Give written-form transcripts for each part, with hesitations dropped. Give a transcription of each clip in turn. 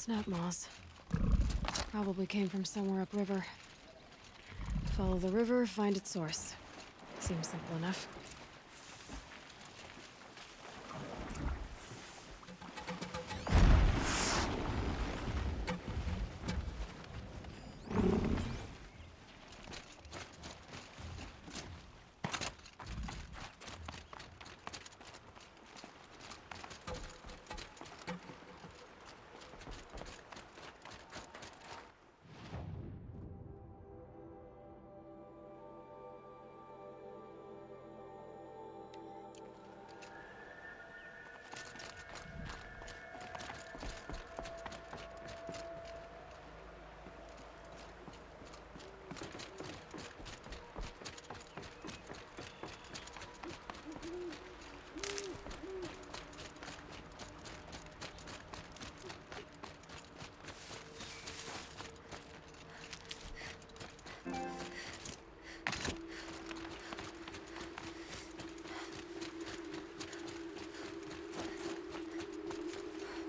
Snap moss. Probably came from somewhere upriver. Follow the river, find its source. Seems simple enough.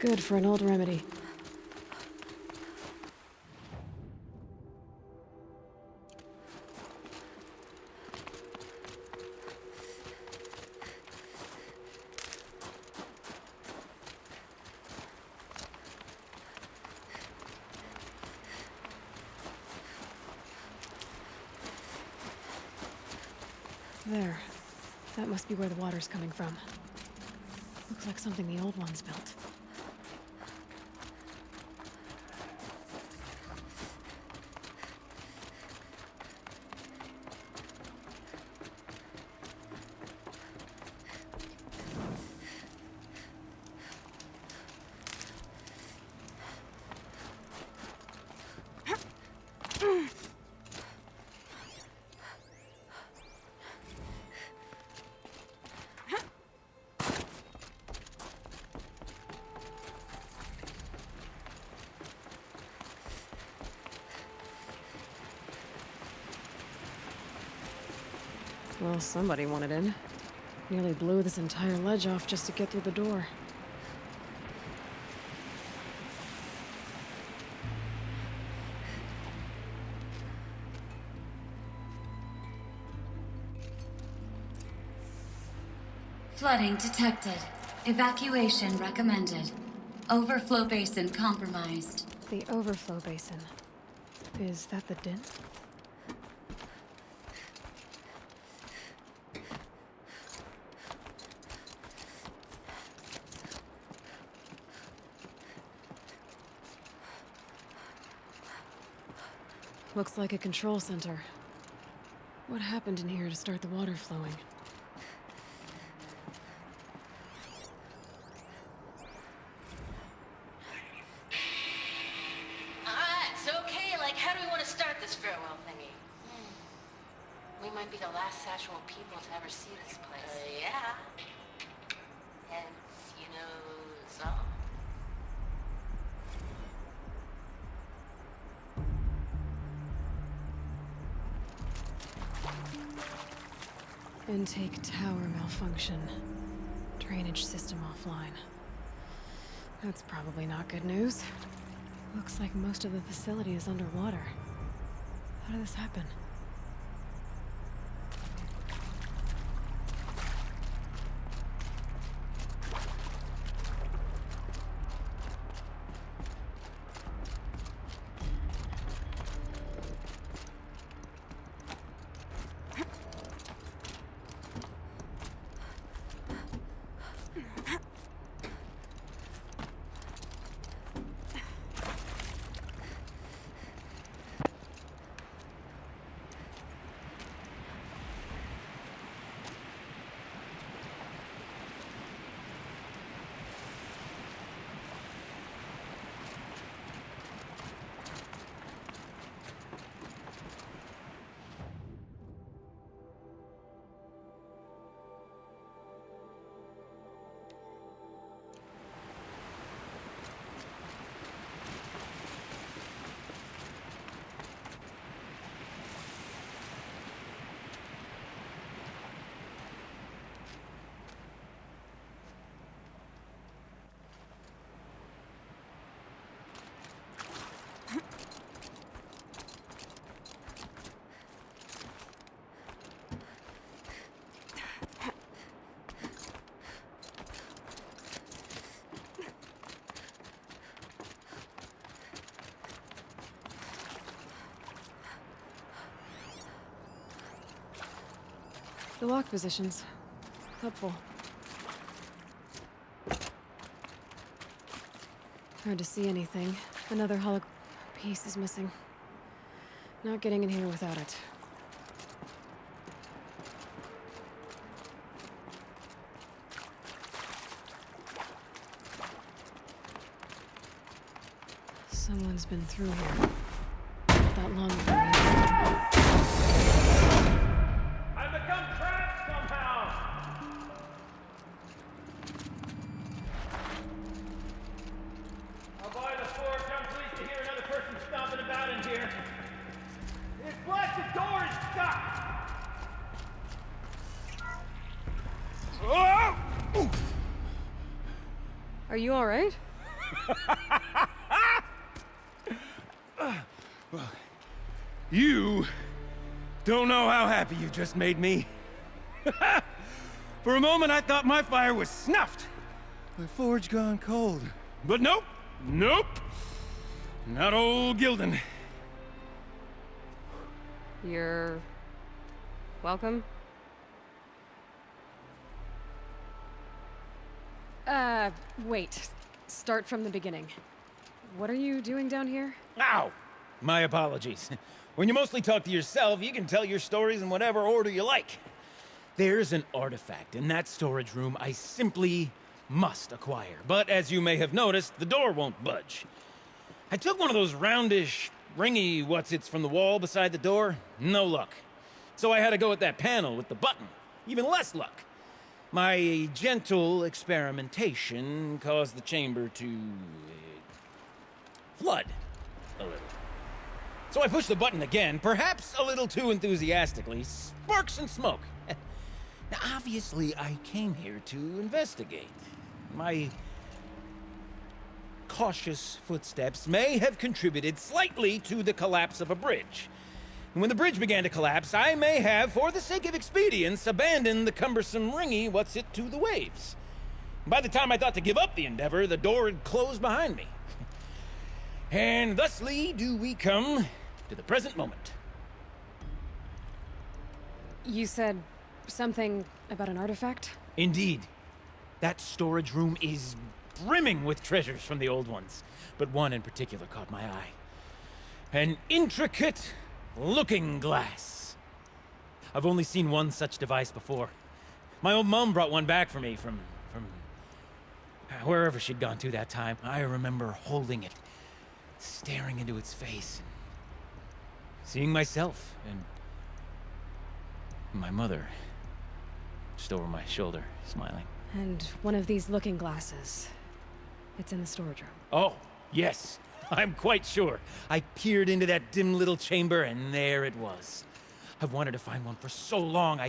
Good for an old remedy. There. That must be where the water's coming from. Looks like something the old ones built. Well, somebody wanted in. Nearly blew this entire ledge off just to get through the door. Flooding detected. Evacuation recommended. Overflow basin compromised. The overflow basin. Is that the din? Looks like a control center. What happened in here to start the water flowing? Alright, so okay, like how do we want to start this farewell thingy? We might be the last Szechuan people to ever see this place. Yeah. Hence, you know, so. Intake tower malfunction. Drainage system offline. That's probably not good news. Looks like most of the facility is underwater. How did this happen? The lock positions. Helpful. Hard to see anything. Another hollow piece is missing. Not getting in here without it. Someone's been through here. Not that long ago. I've become trapped somehow! I'll buy the fork. I'm pleased to hear another person stomping about in here. This blasted door is stuck! Oh! Are you alright? You don't know how happy you just made me. For a moment, I thought my fire was snuffed. My forge gone cold. But nope, nope. Not old Gildan. You're... welcome? Wait. Start from the beginning. What are you doing down here? Ow! My apologies. When you mostly talk to yourself, you can tell your stories in whatever order you like. There's an artifact in that storage room I simply must acquire. But as you may have noticed, the door won't budge. I took one of those roundish, ringy what's-its from the wall beside the door. No luck. So I had to go with that panel with the button. Even less luck. My gentle experimentation caused the chamber to... flood a little. So I pushed the button again, perhaps a little too enthusiastically. Sparks and smoke. Now, obviously, I came here to investigate. My cautious footsteps may have contributed slightly to the collapse of a bridge. And when the bridge began to collapse, I may have, for the sake of expedience, abandoned the cumbersome ringy what's-it to the waves. By the time I thought to give up the endeavor, the door had closed behind me. And thusly do we come to the present moment. You said something about an artifact? Indeed. That storage room is brimming with treasures from the old ones, but one in particular caught my eye. An intricate looking glass. I've only seen one such device before. My old mom brought one back for me from wherever she'd gone to that time. I remember holding it, staring into its face, and seeing myself and my mother just over my shoulder, smiling. And one of these looking glasses. It's in the storage room. Oh, yes. I'm quite sure. I peered into that dim little chamber, and there it was. I've wanted to find one for so long,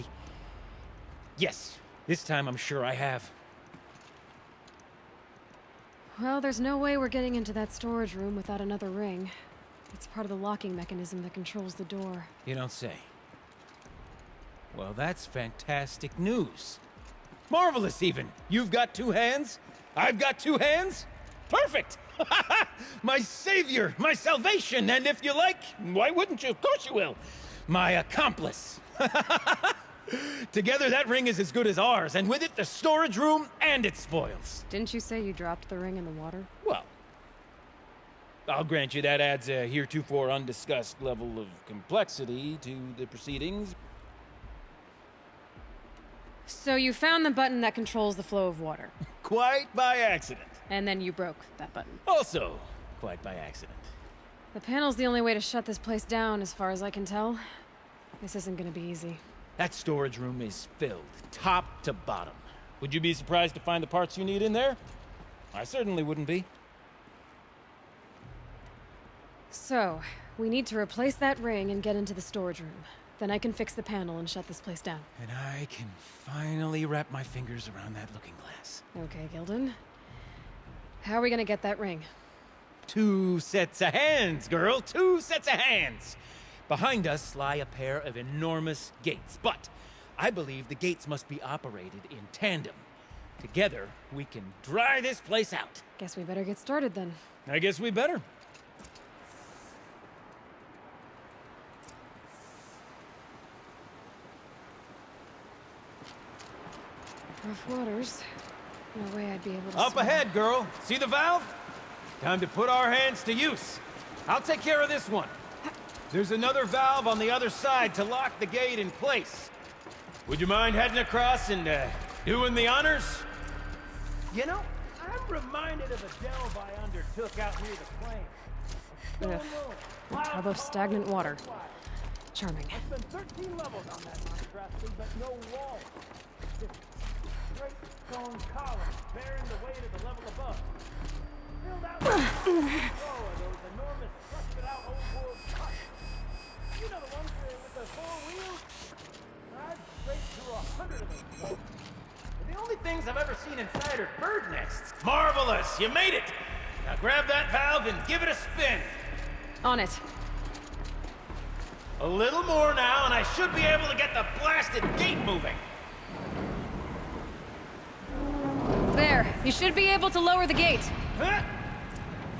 Yes, this time I'm sure I have. Well, there's no way we're getting into that storage room without another ring. It's part of the locking mechanism that controls the door. You don't say. Well, that's fantastic news. Marvelous, even. You've got two hands. I've got two hands. Perfect! My savior, my salvation, and if you like, why wouldn't you? Of course you will. My accomplice. Together, that ring is as good as ours, and with it, the storage room and its spoils. Didn't you say you dropped the ring in the water? Well, I'll grant you that adds a heretofore undiscussed level of complexity to the proceedings. So you found the button that controls the flow of water. Quite by accident. And then you broke that button. Also, quite by accident. The panel's the only way to shut this place down, as far as I can tell. This isn't gonna be easy. That storage room is filled, top to bottom. Would you be surprised to find the parts you need in there? I certainly wouldn't be. So, we need to replace that ring and get into the storage room. Then I can fix the panel and shut this place down. And I can finally wrap my fingers around that looking glass. Okay, Gildan. How are we gonna get that ring? 2 sets of hands, girl. 2 sets of hands. Behind us lie a pair of enormous gates, but I believe the gates must be operated in tandem. Together, we can dry this place out. Guess we better get started then. I guess we better. Rough waters. No way I'd be able to Up swim. ahead, girl. See the valve? Time to put our hands to use. I'll take care of this one. There's another valve on the other side to lock the gate in place. Would you mind heading across and, doing the honors? You know, I'm reminded of a delve I undertook out near the plain. Ugh. How about stagnant water? Charming. I spent 13 levels on that monstrosity, but no walls. Just straight stone columns bearing the weight of the level above. Filled out with a row of those enormous rusted-out old-world huts. You know the ones with the 4 wheels? I've straight through 100 of them. The only things I've ever seen inside are bird nests. Marvelous! You made it! Now grab that valve and give it a spin. On it. A little more now, and I should be able to get the blasted gate moving. There. You should be able to lower the gate. Huh?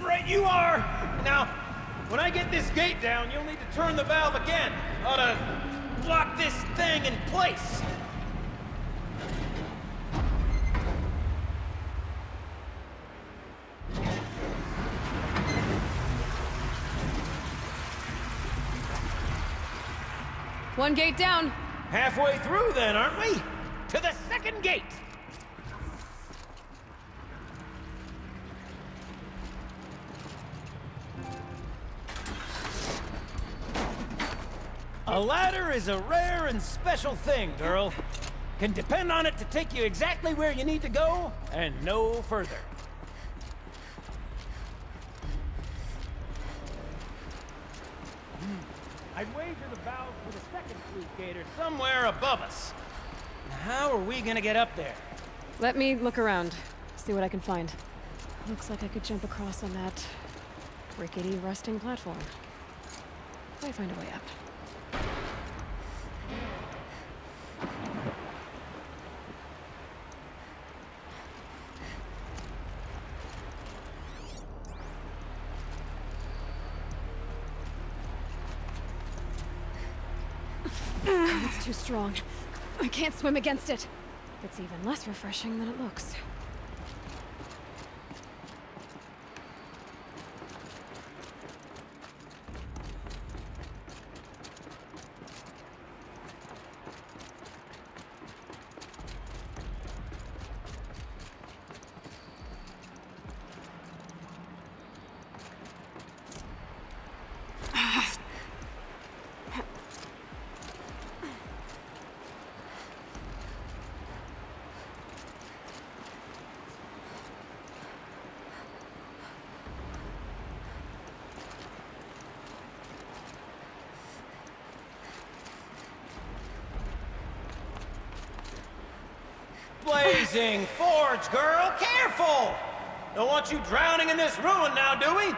Right you are! Now, when I get this gate down, you'll need to turn the valve again. Ought to lock this thing in place. One gate down. Halfway through then, aren't we? To the second gate! A ladder is a rare and special thing, girl. Can depend on it to take you exactly where you need to go, and no further. I'd wager the valve for the second sluice gate are somewhere above us. How are we gonna get up there? Let me look around. See what I can find. Looks like I could jump across on that rickety, rusting platform. If I find a way up. It's too strong. I can't swim against it. It's even less refreshing than it looks. Blazing forge, girl! Careful! Don't want you drowning in this ruin now, do we?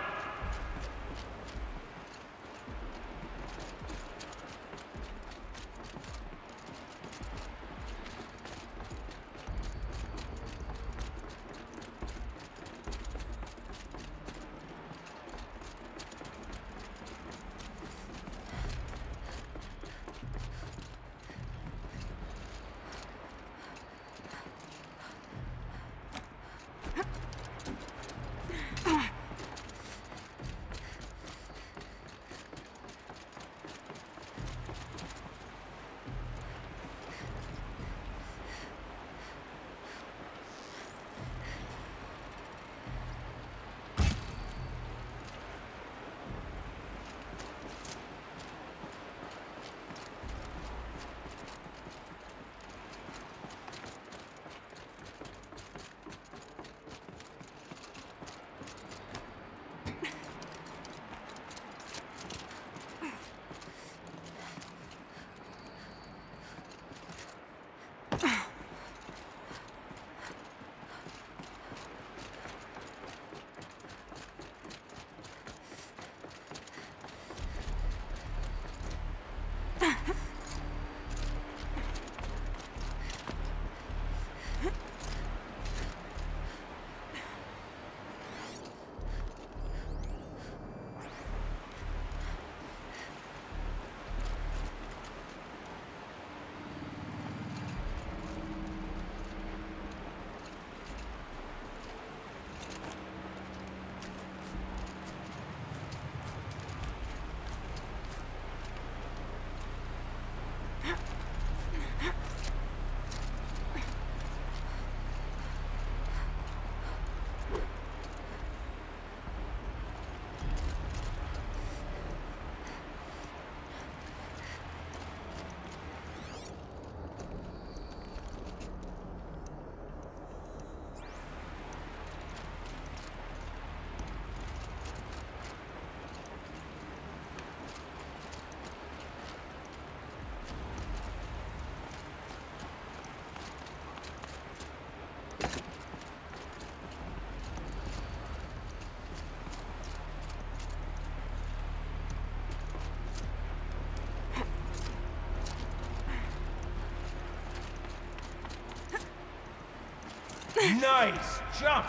Nice jump!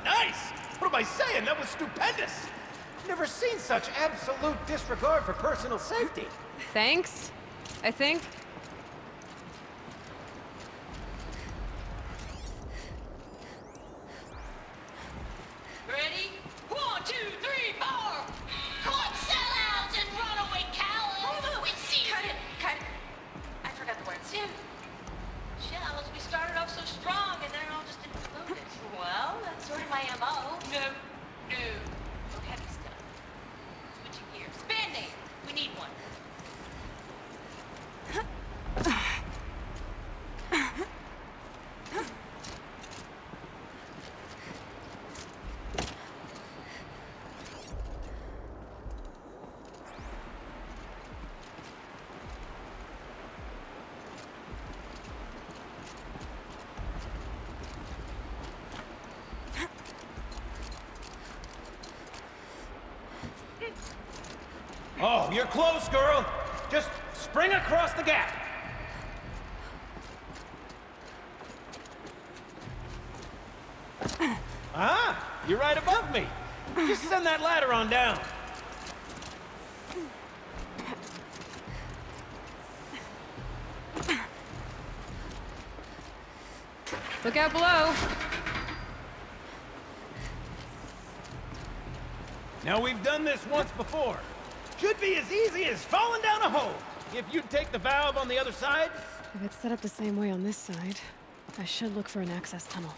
Nice! What am I saying? That was stupendous! Never seen such absolute disregard for personal safety. Thanks, I think. Ready? 1, 2, 3, 4! Club sellouts and runaway cowards! We see you! Cut it! I forgot the words. Shells, we started off so strong and then it all just imploded. Well, that's sort of my MO. No. No heavy stuff. Switching gears. Band-aid! We need one. Oh, you're close, girl. Just spring across the gap. Ah, you're right above me. Just send that ladder on down. Look out below. Now, we've done this once before. Should be as easy as falling down a hole. If you'd take the valve on the other side. If it's set up the same way on this side, I should look for an access tunnel.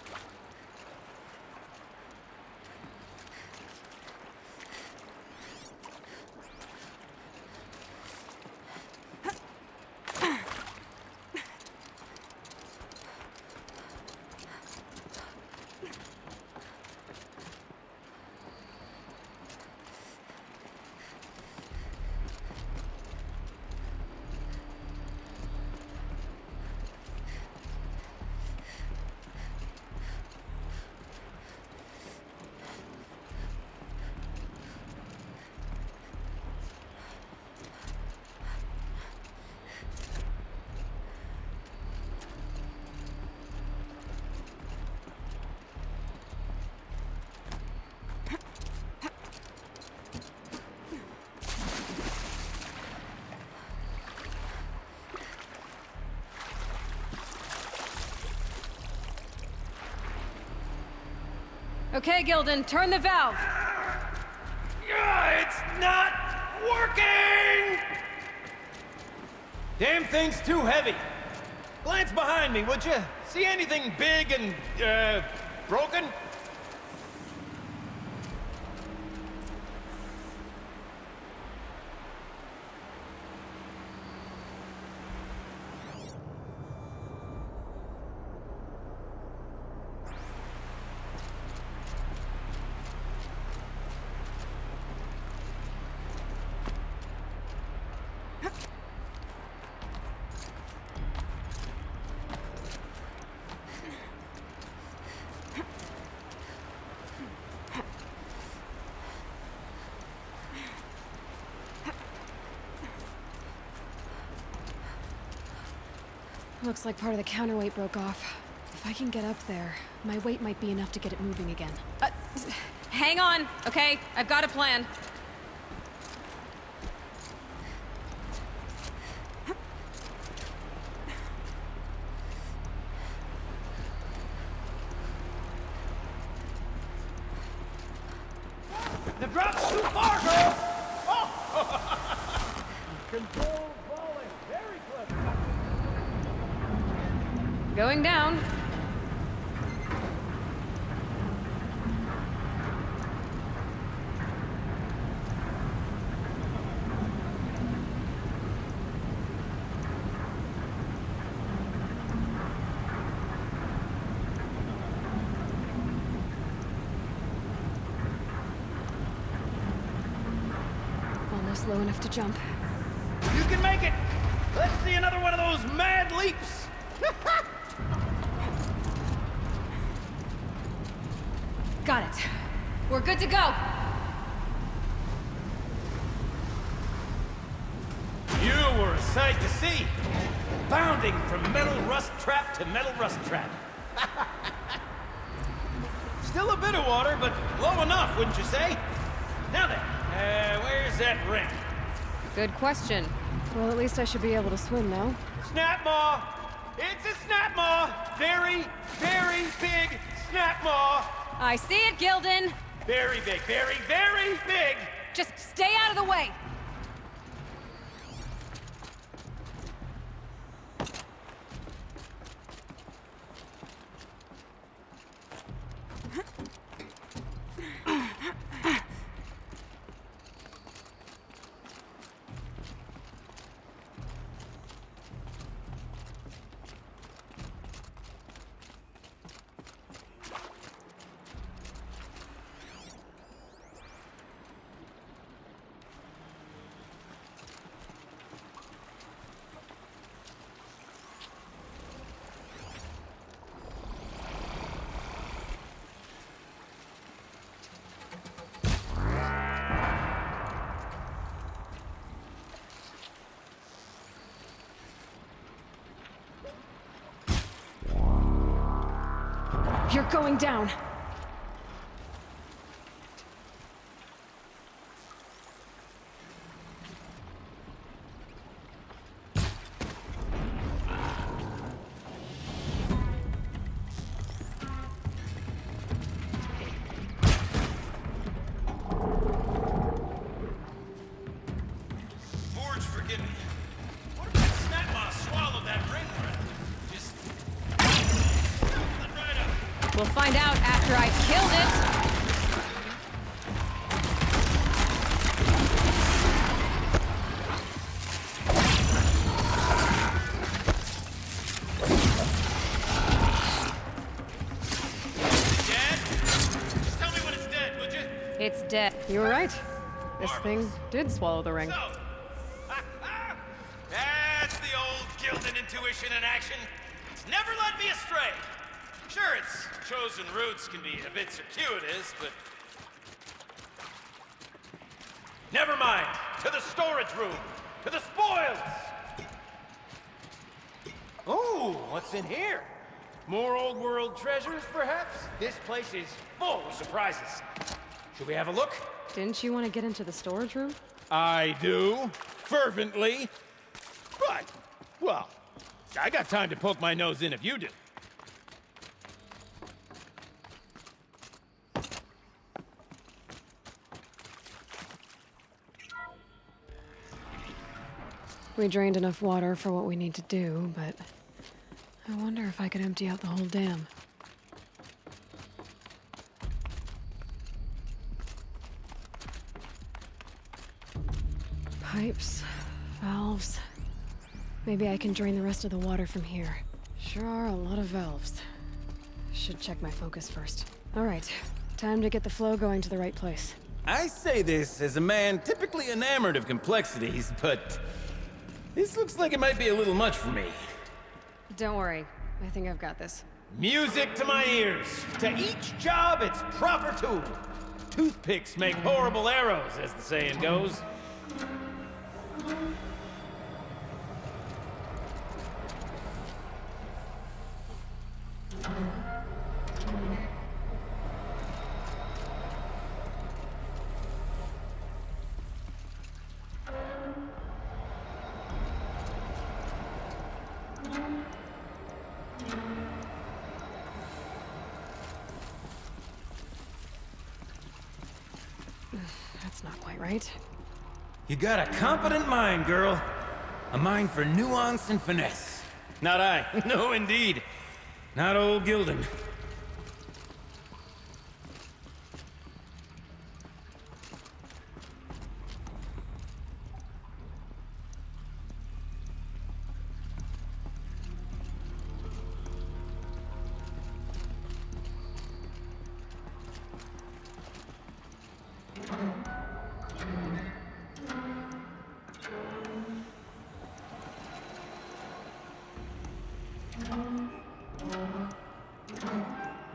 Okay, Gilden, turn the valve. It's not working! Damn thing's too heavy. Glance behind me, would you? See anything big and, broken? Looks like part of the counterweight broke off. If I can get up there, my weight might be enough to get it moving again. Hang on, okay? I've got a plan. The drop's too far, girl! Oh! Control falling. Very clever. Going down. Almost low enough to jump. You can make it! Let's see another one of those mad leaps! Got it. We're good to go. You were a sight to see. Bounding from metal rust trap to metal rust trap. Still a bit of water, but low enough, wouldn't you say? Now then, where's that ring? Good question. Well, at least I should be able to swim now. Snap maw! It's a snap maw! Very, very big snap maw! I see it, Gildan! Very big, very, very big! Just stay out of the way! You're going down. Forge, forgive me. What if that snap maw swallowed that ring around? Just... right up. We'll find out after I've killed it. Dead? Just tell me when it's dead, would you? It's dead. You were right. This thing did swallow the ring. So, that's the old Gildan intuition in action. It's never led me astray. Sure, its chosen routes can be a bit circuitous, but... Never mind. To the storage room. To the spoils. Oh, what's in here? More old world treasures, perhaps? This place is full of surprises. Should we have a look? Didn't you want to get into the storage room? I do. Fervently. But, well, I got time to poke my nose in if you do. We drained enough water for what we need to do, but I wonder if I could empty out the whole dam. Pipes, valves. Maybe I can drain the rest of the water from here. Sure are a lot of valves. Should check my focus first. All right, time to get the flow going to the right place. I say this as a man typically enamored of complexities, but this looks like it might be a little much for me. Don't worry, I think I've got this. Music to my ears. To each job, its proper tool. Toothpicks make horrible arrows, as the saying goes. That's not quite right. You got a competent mind, girl. A mind for nuance and finesse. Not I. No, indeed. Not old Gildan.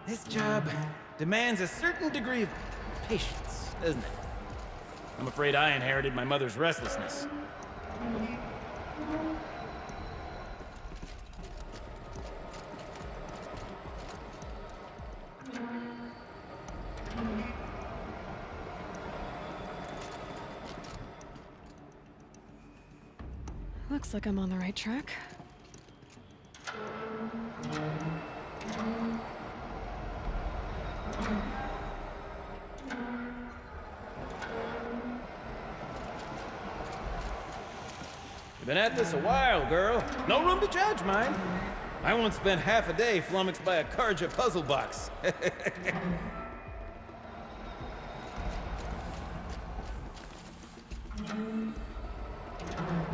This job demands a certain degree of patience, doesn't it? I'm afraid I inherited my mother's restlessness. Looks like I'm on the right track. You've been at this a while, girl. No room to judge, mind. I once spent half a day flummoxed by a Karja puzzle box.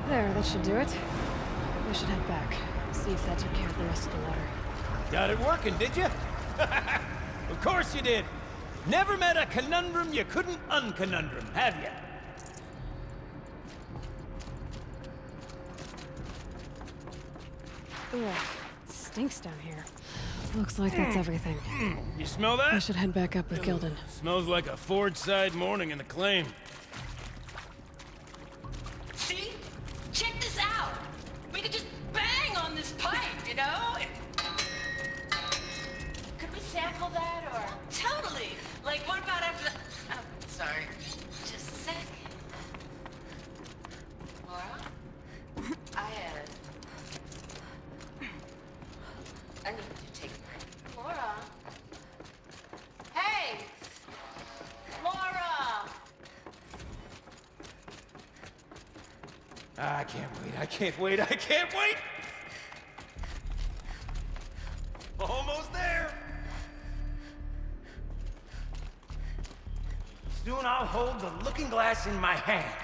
There, that should do it. I should head back. See if that took care of the rest of the water. Got it working, did you? Of course you did. Never met a conundrum you couldn't unconundrum, have you? Ugh, it stinks down here. Looks like that's everything. You smell I that? should head back up with Gildan. Smells like a Forge-side morning in the claim. See? Check this out. We could just bang on this pipe, you know? Could we sample that or? Totally. Like, what about after the... Oh, sorry. Just a sec. Laura? I need to take a break. Laura? Hey! Laura! I can't wait, I can't wait, I can't wait! Almost there! Soon I'll hold the looking glass in my hand.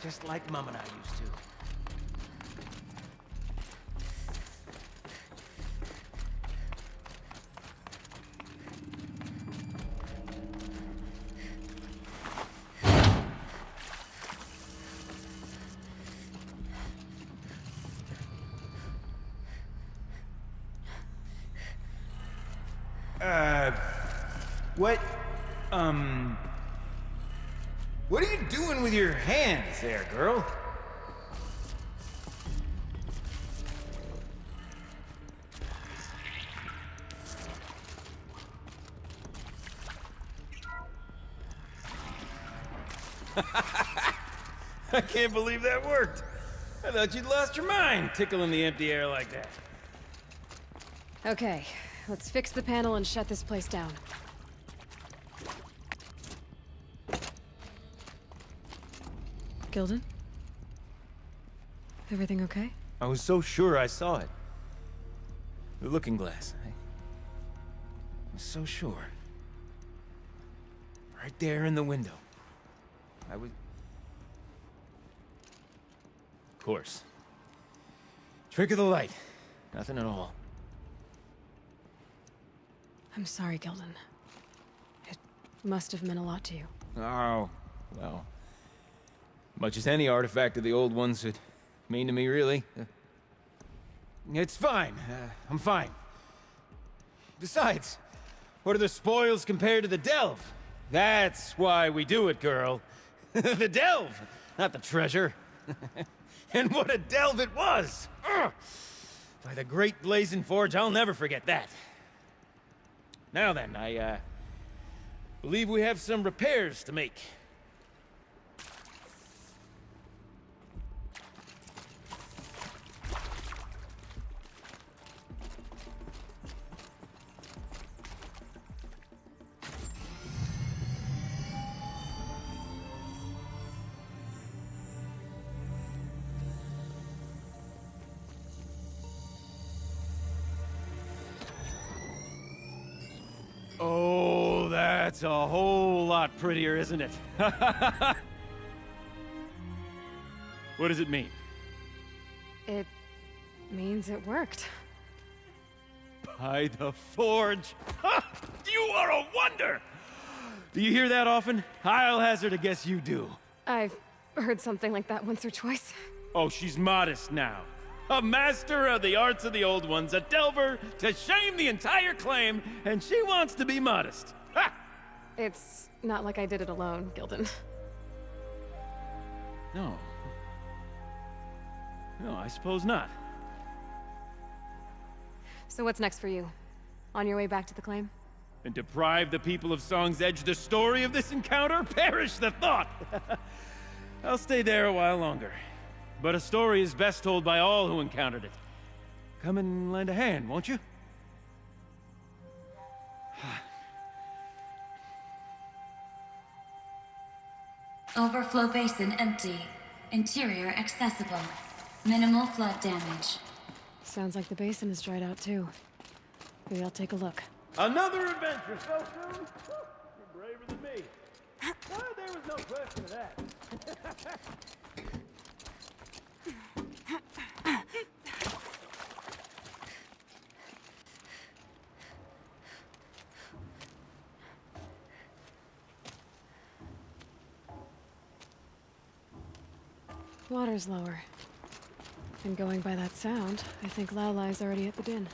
Just like Mom and I used to. What are you doing with your hands there, girl? I can't believe that worked. I thought you'd lost your mind, tickling the empty air like that. Okay, let's fix the panel and shut this place down. Gildan? Everything okay? I was so sure I saw it. The looking glass. I was so sure. Right there in the window. I was... Of course. Trick of the light. Nothing at all. I'm sorry, Gildan. It must have meant a lot to you. Oh, well. Much as any artifact of the old ones would mean to me, really. It's fine. I'm fine. Besides, what are the spoils compared to the delve? That's why we do it, girl. The delve, not the treasure. And what a delve it was! Ugh. By the great blazing forge, I'll never forget that. Now then, I believe we have some repairs to make. Oh, that's a whole lot prettier, isn't it? What does it mean? It means it worked. By the forge! Ha! You are a wonder! Do you hear that often? I'll hazard a guess you do. I've heard something like that once or twice. Oh, she's modest now. A master of the arts of the old ones, a delver to shame the entire claim, and she wants to be modest. Ha! It's not like I did it alone, Gildan. No. No, I suppose not. So what's next for you? On your way back to the claim? And deprive the people of Song's Edge the story of this encounter? Perish the thought! I'll stay there a while longer. But a story is best told by all who encountered it. Come and lend a hand, won't you? Overflow basin empty. Interior accessible. Minimal flood damage. Sounds like the basin is dried out too. Maybe I'll take a look. Another adventure so soon? You're braver than me. There was no question of that. Water's lower. And going by that sound, I think Laolai's already at the din.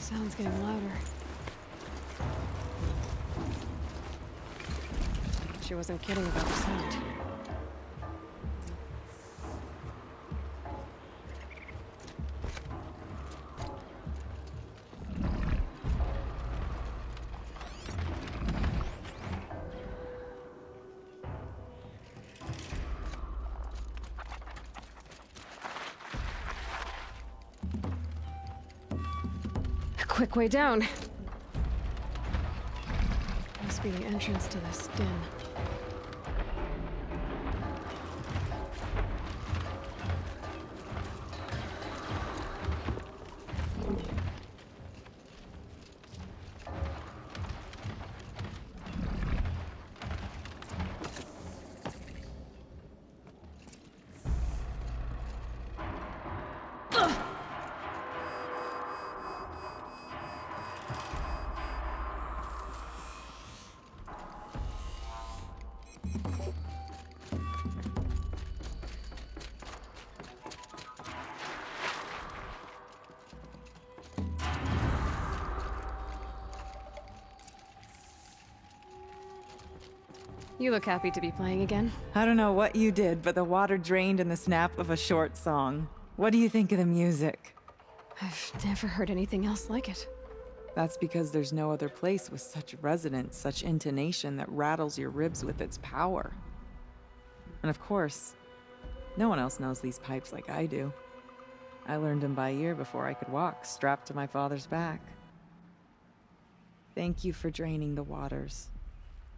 Sound's getting louder. She wasn't kidding about the sound. Quick way down. Must be the entrance to this den. You look happy to be playing again. I don't know what you did, but the water drained in the snap of a short song. What do you think of the music? I've never heard anything else like it. That's because there's no other place with such resonance, such intonation that rattles your ribs with its power. And of course, no one else knows these pipes like I do. I learned them by ear before I could walk, strapped to my father's back. Thank you for draining the waters.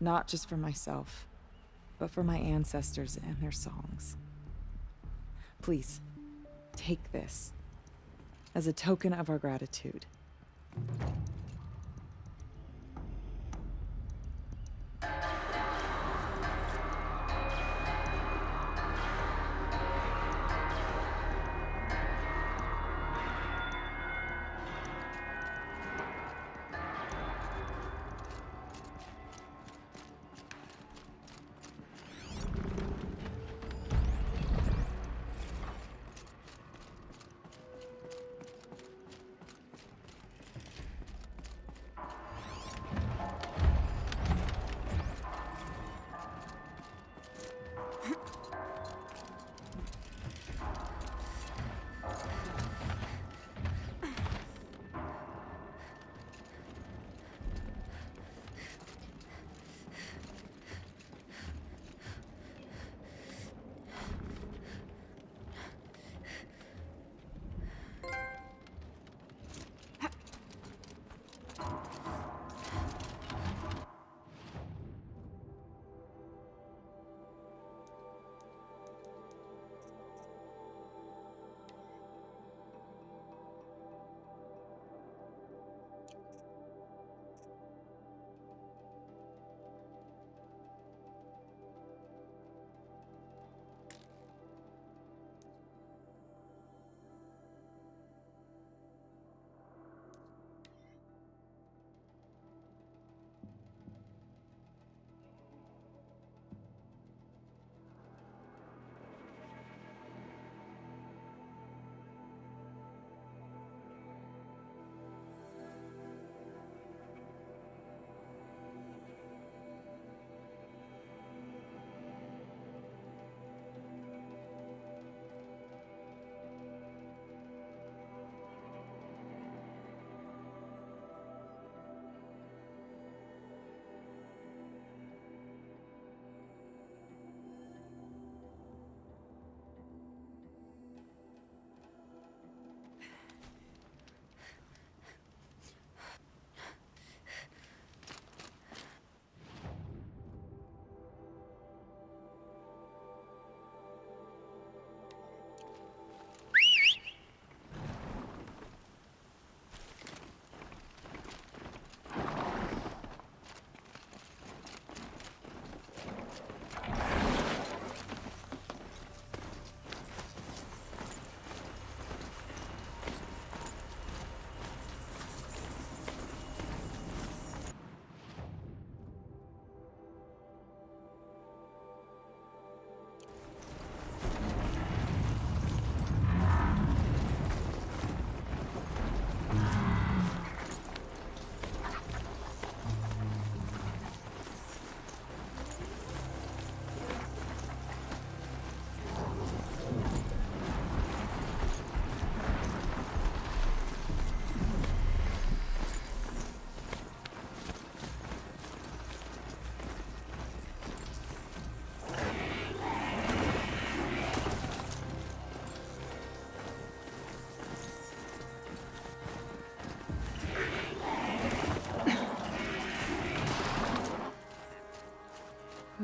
Not just for myself, but for my ancestors and their songs. Please, take this as a token of our gratitude.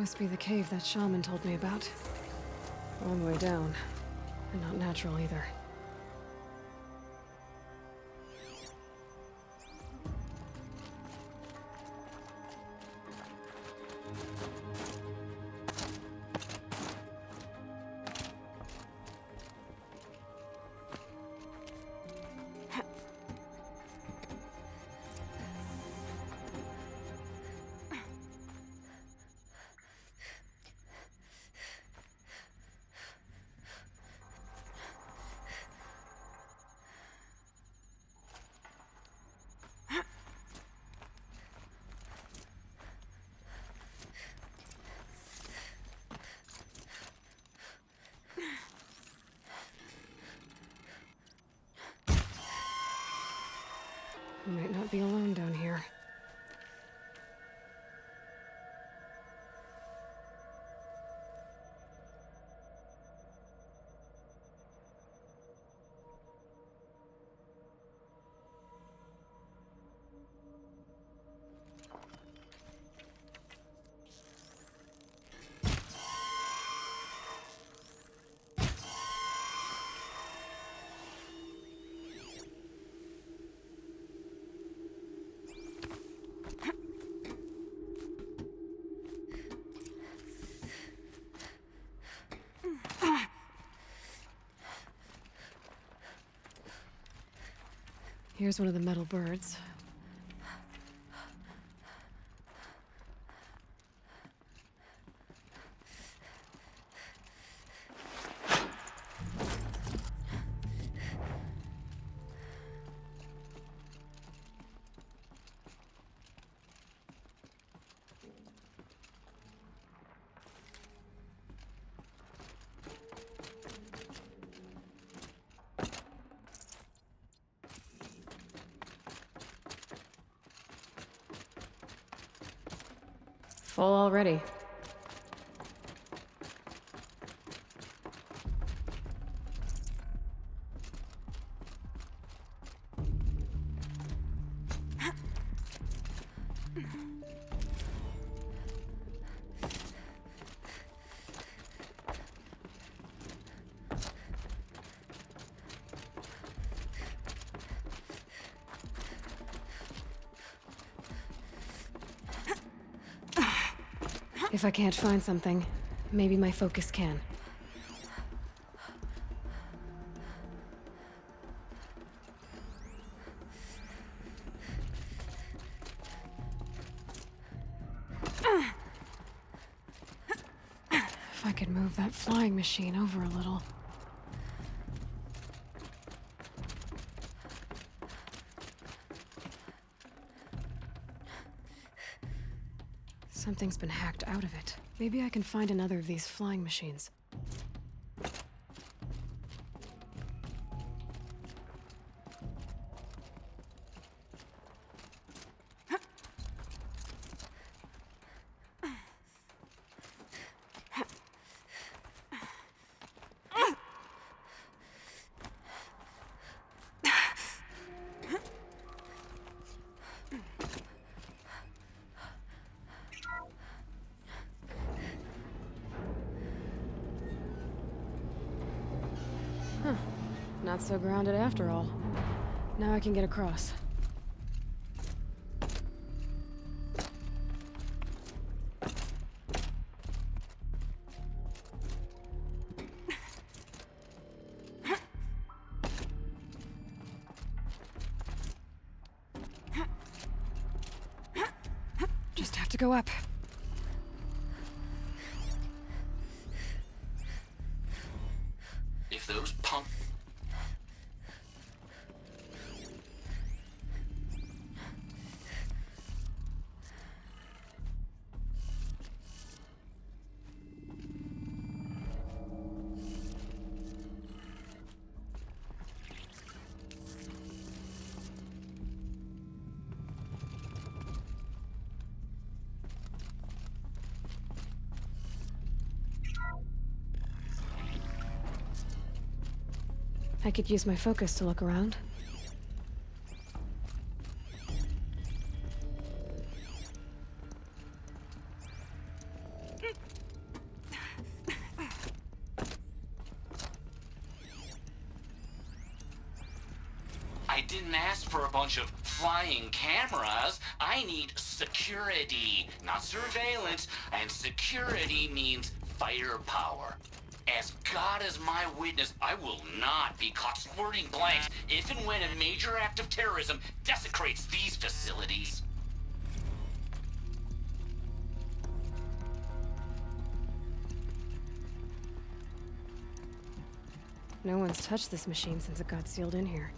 Must be the cave that shaman told me about. Long way down. And not natural either. I might not be alone down here. Here's one of the metal birds. Full already. If I can't find something, maybe my focus can. If I could move that flying machine over a little. Something's been hacked out of it. Maybe I can find another of these flying machines. Not so grounded after all. Now I can get across. Just have to go up. If those punk... I could use my focus to look around. didn't ask for a bunch of flying cameras. I need security, not surveillance. And security means firepower. As God is my witness, I will not be caught squirting blanks if and when a major act of terrorism desecrates these facilities. No one's touched this machine since it got sealed in here.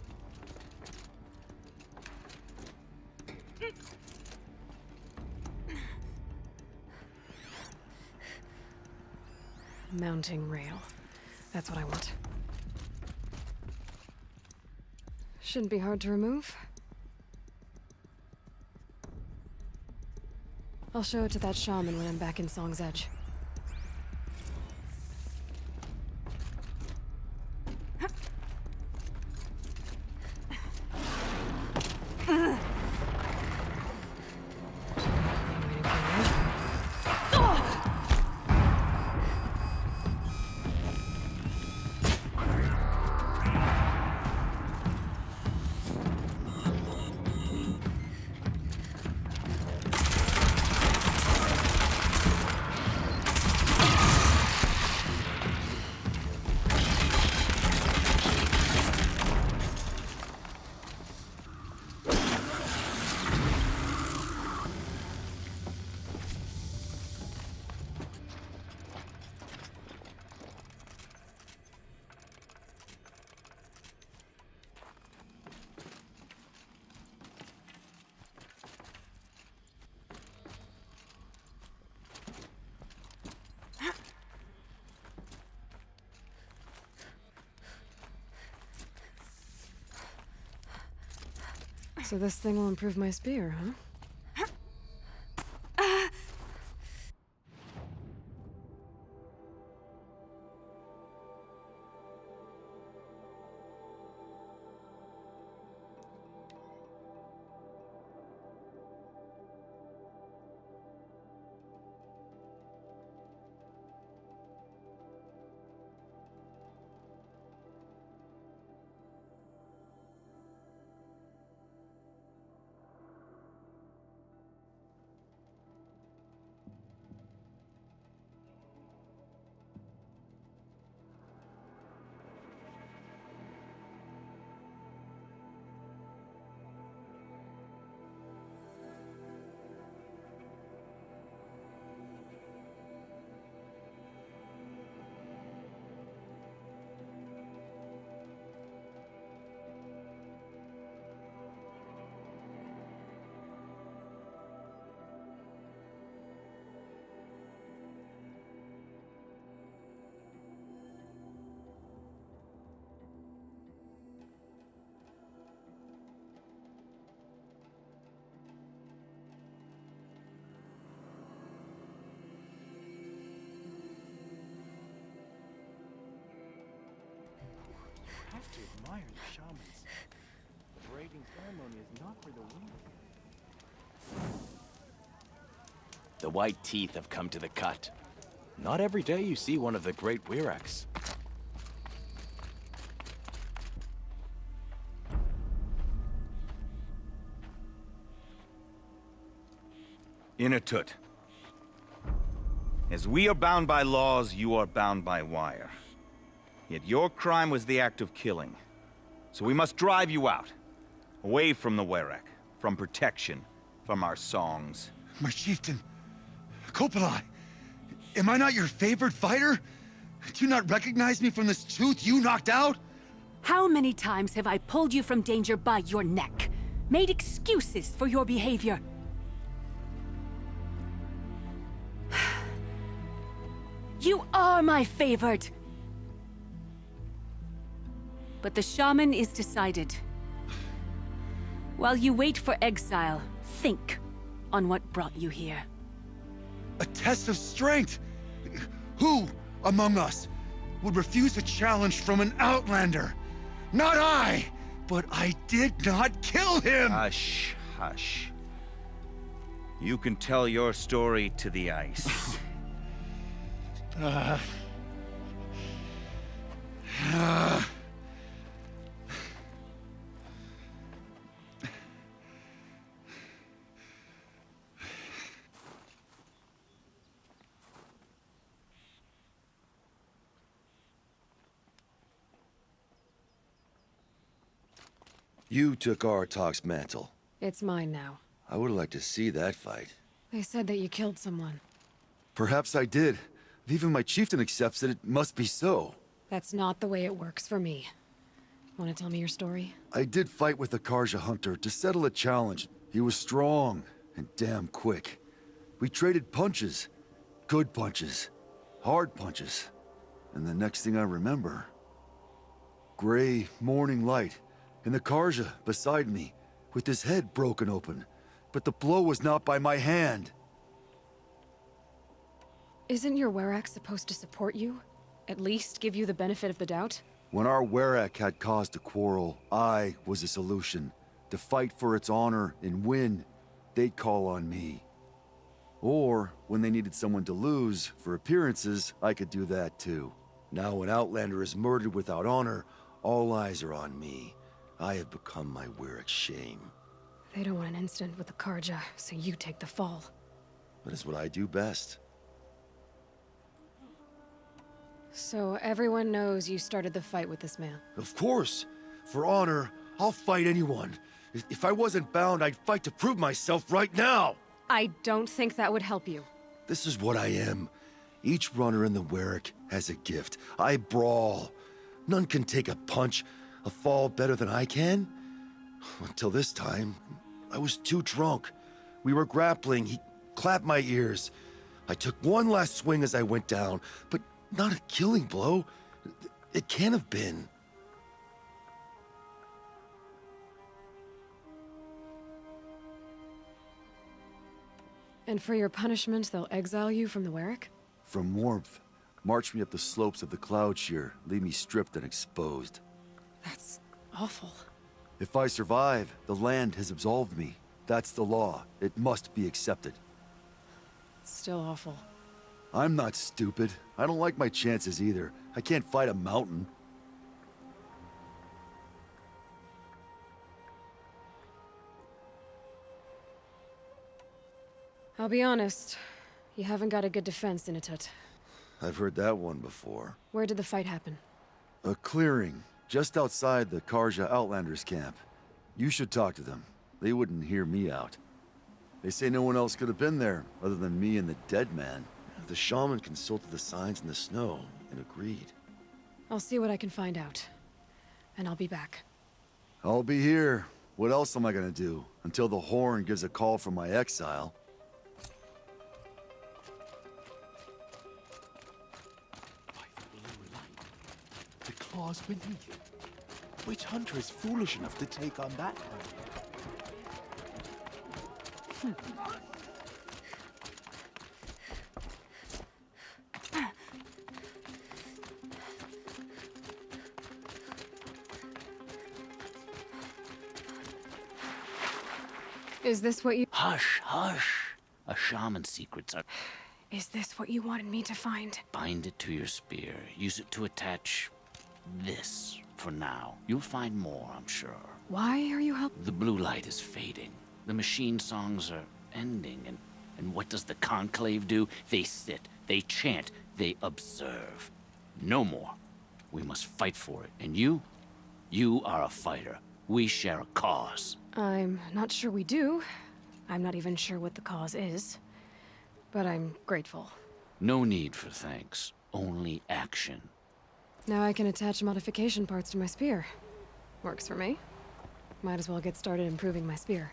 Mounting rail. That's what I want. Shouldn't be hard to remove. I'll show it to that shaman when I'm back in Song's Edge. So this thing will improve my spear, huh? I have to admire the shamans. The braiding ceremony is not for the weak. The white teeth have come to the cut. Not every day you see one of the great Wiraks. Inatut. As we are bound by laws, you are bound by wire. Yet your crime was the act of killing. So we must drive you out. Away from the Wirak, from protection, from our songs. My chieftain, Kopalai, am I not your favored fighter? Do you not recognize me from this tooth you knocked out? How many times have I pulled you from danger by your neck? Made excuses for your behavior? You are my favored! But the shaman is decided. While you wait for exile, think on what brought you here. A test of strength! Who among us would refuse a challenge from an outlander? Not I! But I did not kill him! Hush, hush. You can tell your story to the ice. You took Aratak's mantle. It's mine now. I would like to see that fight. They said that you killed someone. Perhaps I did. If even my chieftain accepts it, it must be so. That's not the way it works for me. Want to tell me your story? I did fight with the Karja hunter to settle a challenge. He was strong and damn quick. We traded punches. Good punches. Hard punches. And the next thing I remember... gray morning light, and the Karja beside me, with his head broken open. But the blow was not by my hand. Isn't your Werak supposed to support you? At least give you the benefit of the doubt? When our Werak had cause to quarrel, I was a solution. To fight for its honor and win, they'd call on me. Or, when they needed someone to lose, for appearances, I could do that too. Now when Outlander is murdered without honor, all eyes are on me. I have become my Werak's shame. They don't want an incident with the Karja, so you take the fall. But it's what I do best. So everyone knows you started the fight with this man? Of course! For honor, I'll fight anyone. If I wasn't bound, I'd fight to prove myself right now! I don't think that would help you. This is what I am. Each runner in the Werak has a gift. I brawl. None can take a punch, a fall better than I can. Until this time, I was too drunk. We were grappling, he clapped my ears. I took one last swing as I went down, but not a killing blow. It can't have been. And for your punishment, they'll exile you from the Werak? From warmth. March me up the slopes of the cloud shear, leave me stripped and exposed. That's awful. If I survive, the land has absolved me. That's the law. It must be accepted. It's still awful. I'm not stupid. I don't like my chances either. I can't fight a mountain. I'll be honest. You haven't got a good defense, Inatut. I've heard that one before. Where did the fight happen? A clearing, just outside the Karja Outlanders camp. You should talk to them. They wouldn't hear me out. They say no one else could have been there, other than me and the dead man. The shaman consulted the signs in the snow and agreed. I'll see what I can find out. And I'll be back. I'll be here. What else am I gonna do? Until the horn gives a call from my exile. The claws beneath. Which hunter is foolish enough to take on that one? Is this what you— Hush, hush. A shaman's secrets are... Is this what you wanted me to find? Bind it to your spear. Use it to attach this for now. You'll find more, I'm sure. Why are you helping? The blue light is fading. The machine songs are ending, and what does the conclave do? They sit, they chant, they observe. No more. We must fight for it. And you are a fighter. We share a cause. I'm not sure we do. I'm not even sure what the cause is. But I'm grateful. No need for thanks. Only action. Now I can attach modification parts to my spear. Works for me. Might as well get started improving my spear.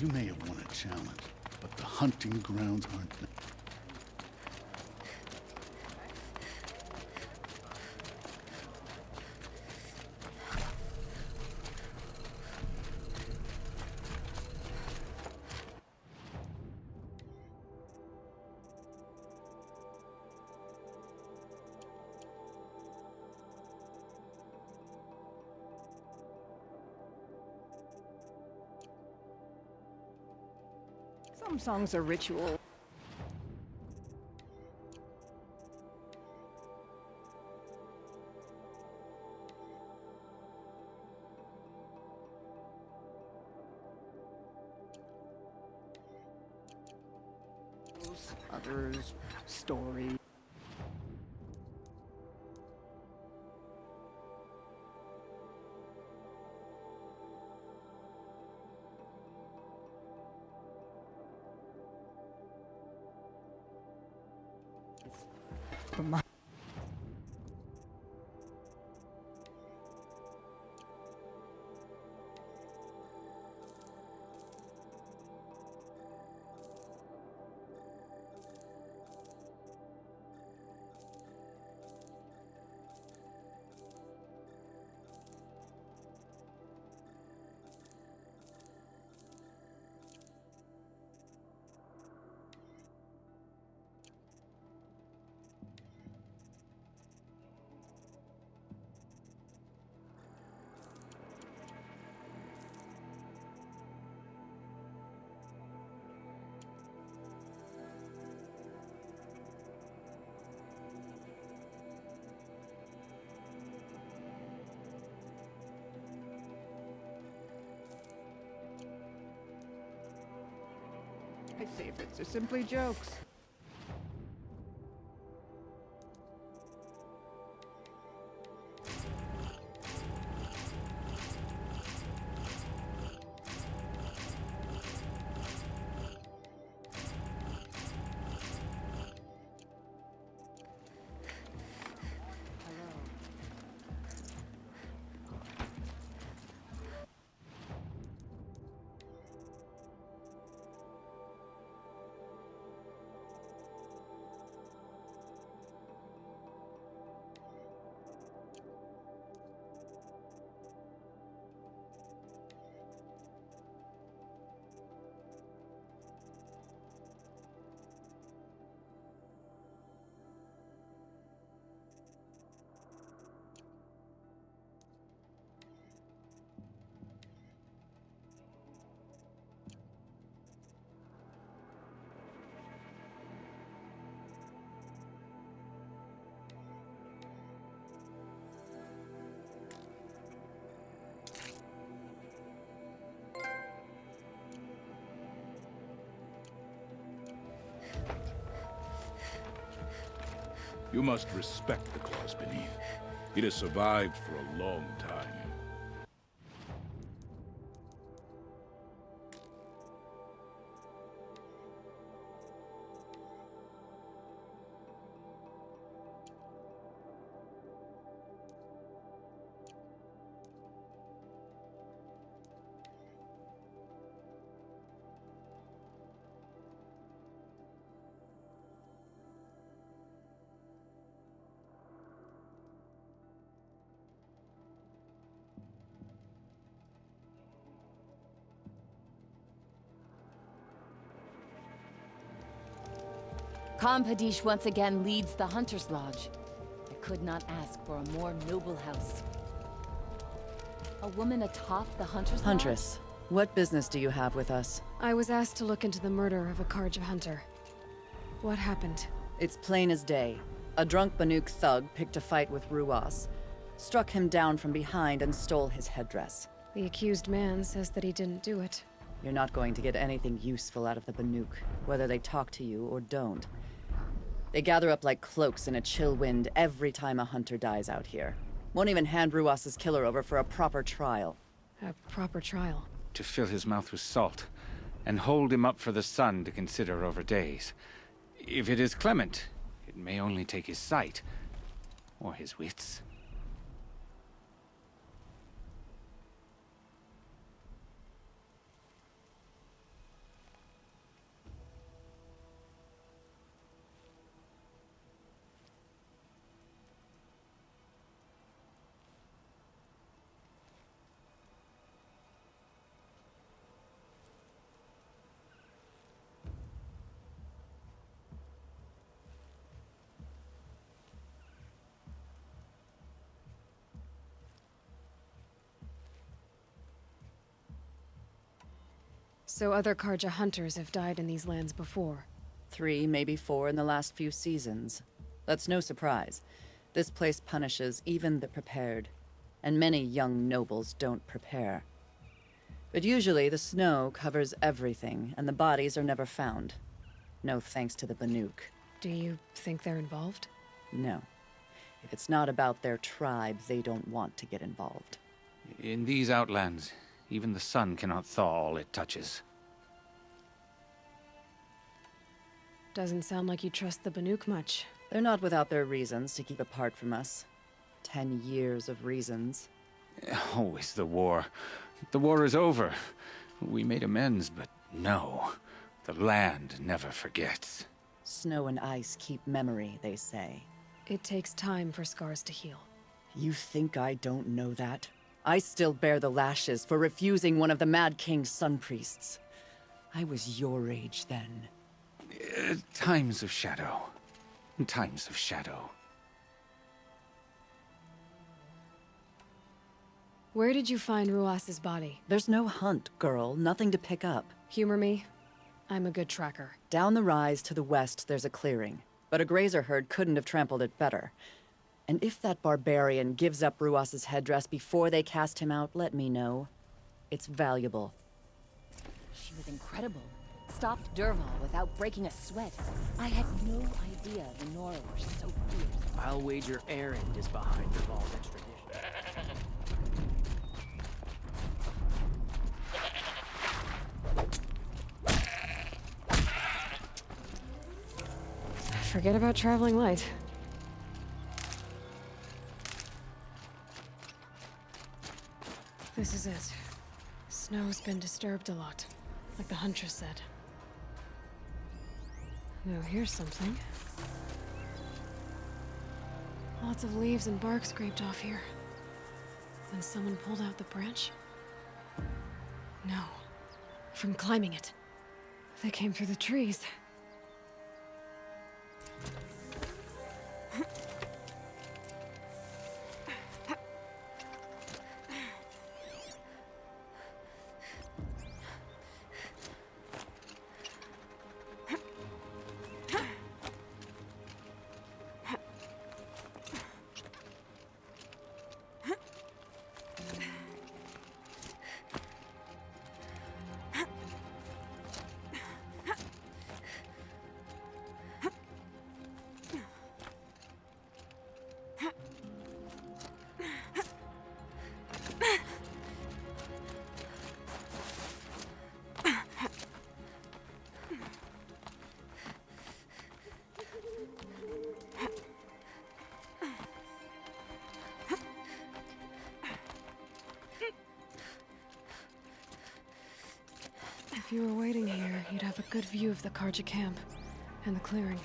You may have won a challenge, but the hunting grounds aren't... Some songs are ritual. Others, story. My favorites are simply jokes. You must respect the claws beneath. It has survived for a long time. Kampadish once again leads the Hunter's Lodge. I could not ask for a more noble house. A woman atop the Hunter's Lodge? Huntress, what business do you have with us? I was asked to look into the murder of a Karja hunter. What happened? It's plain as day. A drunk Banuk thug picked a fight with Ruas, struck him down from behind and stole his headdress. The accused man says that he didn't do it. You're not going to get anything useful out of the Banuk, whether they talk to you or don't. They gather up like cloaks in a chill wind every time a hunter dies out here. Won't even hand Ruas's killer over for a proper trial. A proper trial? To fill his mouth with salt, and hold him up for the sun to consider over days. If it is clement, it may only take his sight, or his wits. So other Karja hunters have died in these lands before? 3, maybe 4 in the last few seasons. That's no surprise. This place punishes even the prepared, and many young nobles don't prepare. But usually the snow covers everything, and the bodies are never found. No thanks to the Banuk. Do you think they're involved? No. If it's not about their tribe, they don't want to get involved. In these outlands, even the sun cannot thaw all it touches. Doesn't sound like you trust the Banuk much. They're not without their reasons to keep apart from us. 10 years of reasons. Always the war. The war is over. We made amends, but no. The land never forgets. Snow and ice keep memory, they say. It takes time for scars to heal. You think I don't know that? I still bear the lashes for refusing one of the Mad King's sun priests. I was your age then. Times of shadow. Times of shadow. Where did you find Ruas's body? There's no hunt, girl. Nothing to pick up. Humor me. I'm a good tracker. Down the rise to the west, there's a clearing. But a grazer herd couldn't have trampled it better. And if that barbarian gives up Ruas's headdress before they cast him out, let me know. It's valuable. She was incredible. Stopped Dervahl without breaking a sweat. I had no idea the Nora were so fierce. I'll wager Erend is behind Dervahl's extradition. Forget about traveling light. This is it. Snow's been disturbed a lot, like the Huntress said. Now here's something. Lots of leaves and bark scraped off here. When someone pulled out the branch? No. From climbing it. They came through the trees. If you were waiting here, you'd have a good view of the Karja camp and the clearing.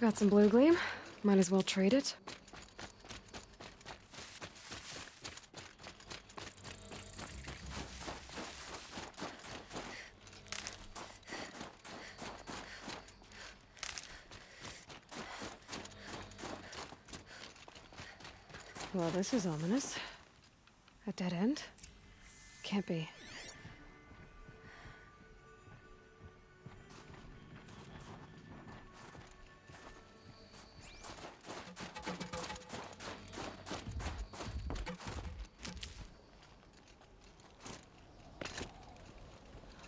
got some blue gleam. Might as well trade it. Well, this is ominous. A dead end? Can't be.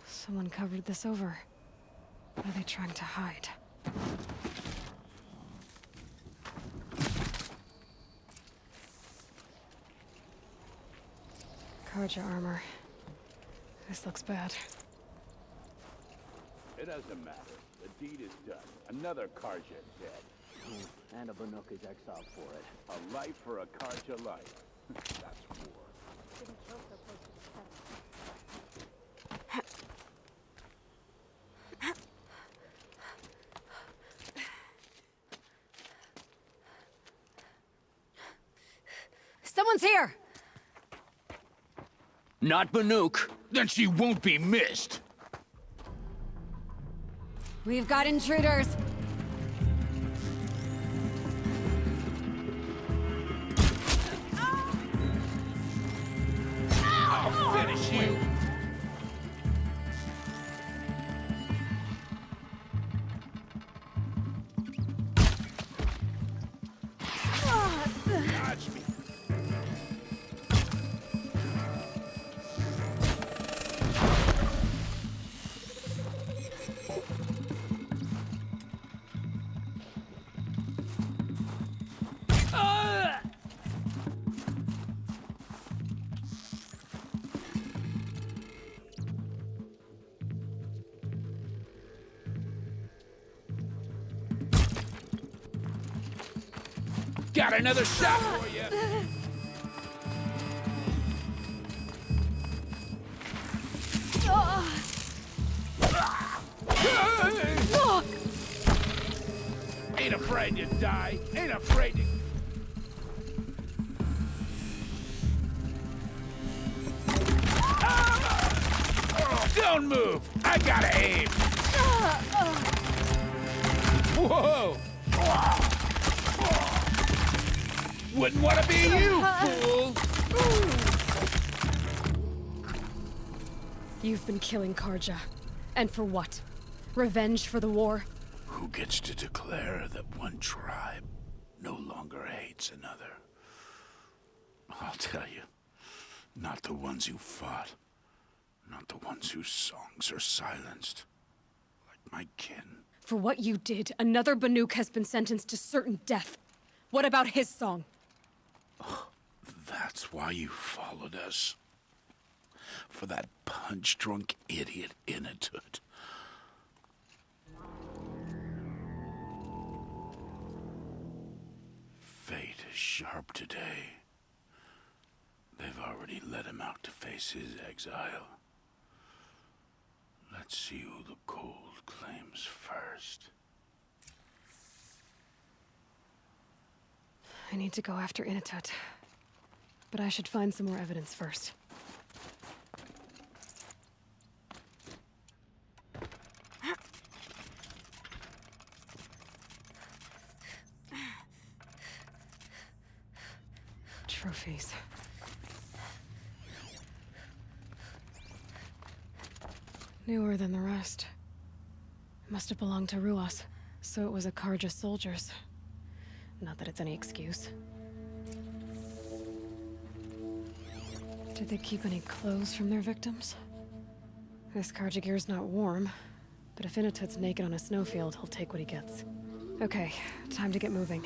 Someone covered this over. What are they trying to hide? Karja armor. This looks bad. It doesn't matter. The deed is done. Another Karja dead. And a Banuk is exiled for it. A life for a Karja life. That's war. Someone's here! Not Banuk. Then she won't be missed. We've got intruders! I'll finish you! Dodge me. Got another shot for you! Ain't afraid to die. Ain't afraid to... Don't move! I gotta aim! Whoa! Wouldn't want to be you, fool! You've been killing Karja. And for what? Revenge for the war? Who gets to declare that one tribe no longer hates another? I'll tell you, not the ones who fought. Not the ones whose songs are silenced. Like my kin. For what you did, another Banuk has been sentenced to certain death. What about his song? That's why you followed us. For that punch-drunk idiot Inatut. Fate is sharp today. They've already let him out to face his exile. Let's see who the cold claims first. I need to go after Inatut. But I should find some more evidence first. Trophies. Newer than the rest. Must have belonged to Ruas, so it was a Karja soldier's. Not that it's any excuse. Did they keep any clothes from their victims? This Karja gear's not warm, but if Inatut's naked on a snowfield, he'll take what he gets. Okay, time to get moving.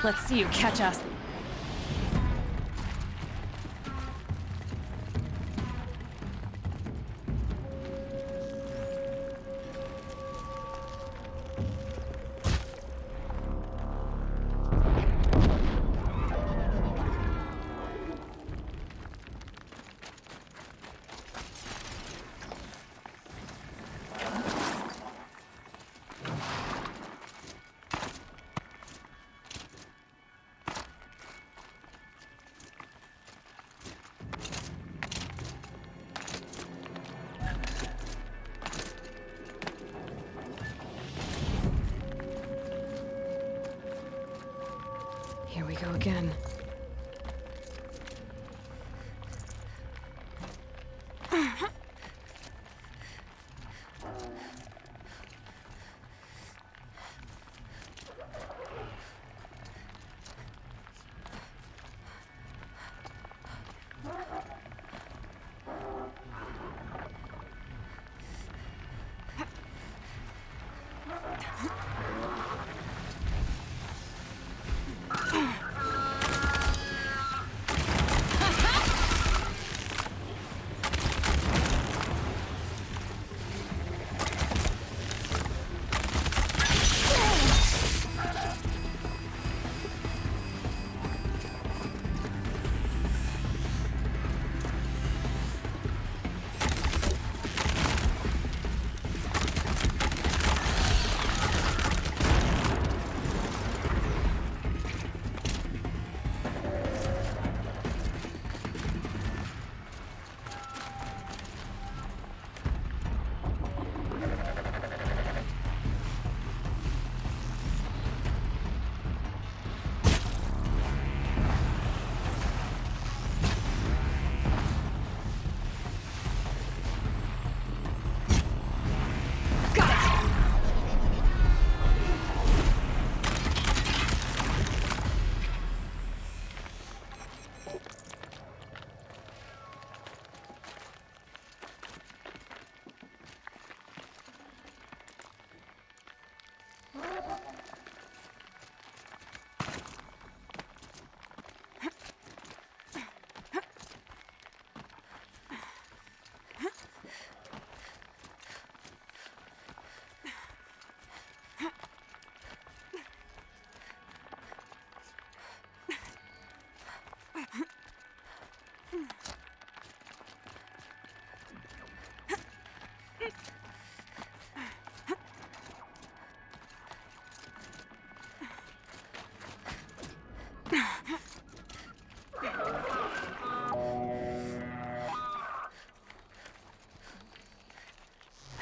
Let's see you catch us. Here we go again.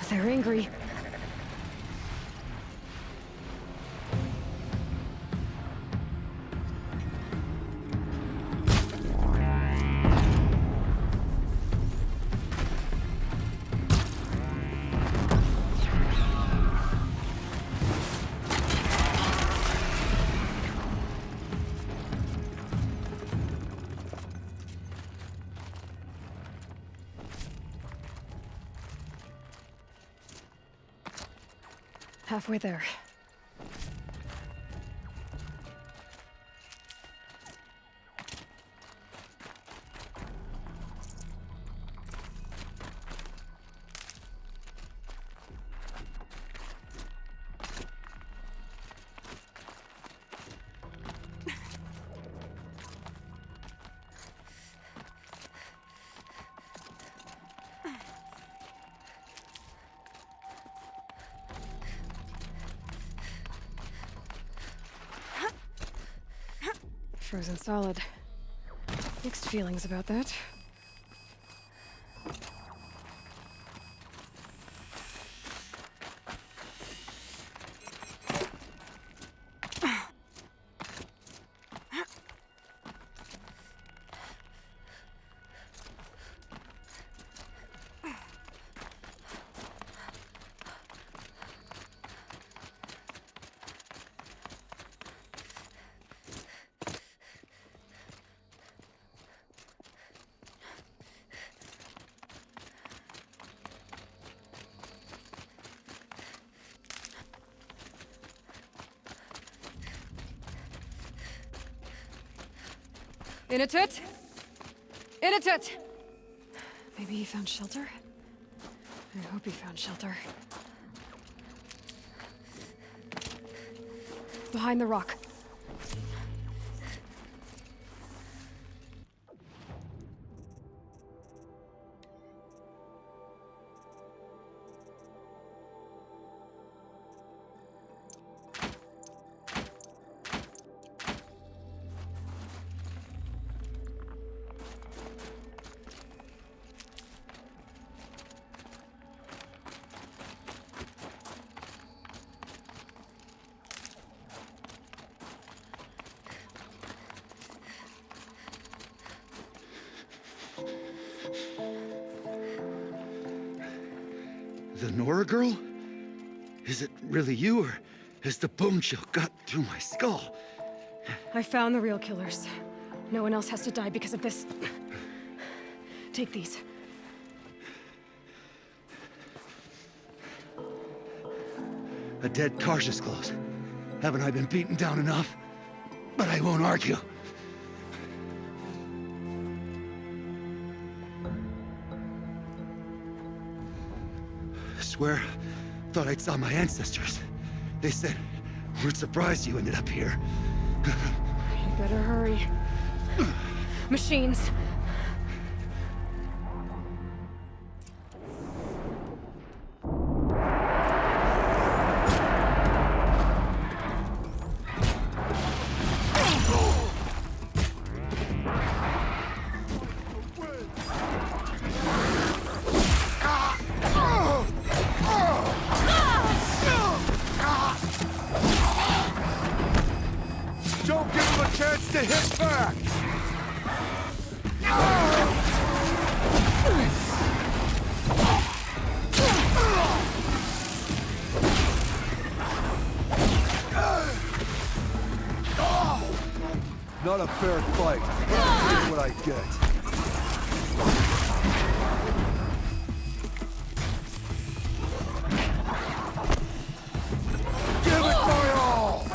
They're angry. Halfway there. Frozen solid. Mixed feelings about that. In a tut! In a tut! Maybe he found shelter? I hope he found shelter. Behind the rock. The Nora girl? Is it really you, or has the bone chill got through my skull? I found the real killers. No one else has to die because of this. Take these. A dead Karja's close. Haven't I been beaten down enough? But I won't argue. Swear, thought I saw my ancestors. They said, we're surprised you ended up here. You better hurry. Machines. Don't give him a chance to hit back! Not a fair fight. Here's what I get. Give it my all!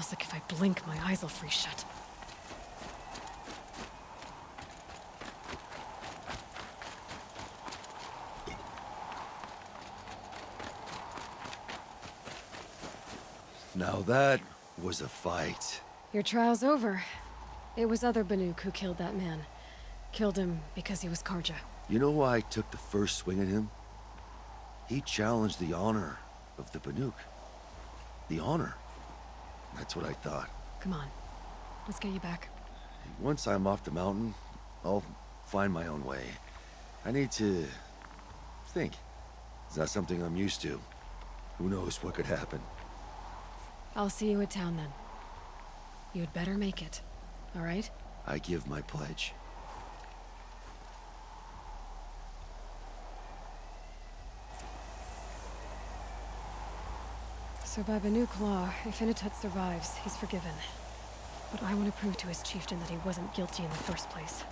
Feels like if I blink, my eyes will freeze shut. Now that was a fight. Your trial's over. It was other Banuk who killed that man. Killed him because he was Karja. You know why I took the first swing at him? He challenged the honor of the Banuk. The honor. That's what I thought. Come on. Let's get you back. Once I'm off the mountain, I'll find my own way. I need to think. It's not something I'm used to. Who knows what could happen? I'll see you at town then. You'd better make it, all right? I give my pledge. So by Banuk law, if Initut survives, he's forgiven. But I want to prove to his chieftain that he wasn't guilty in the first place.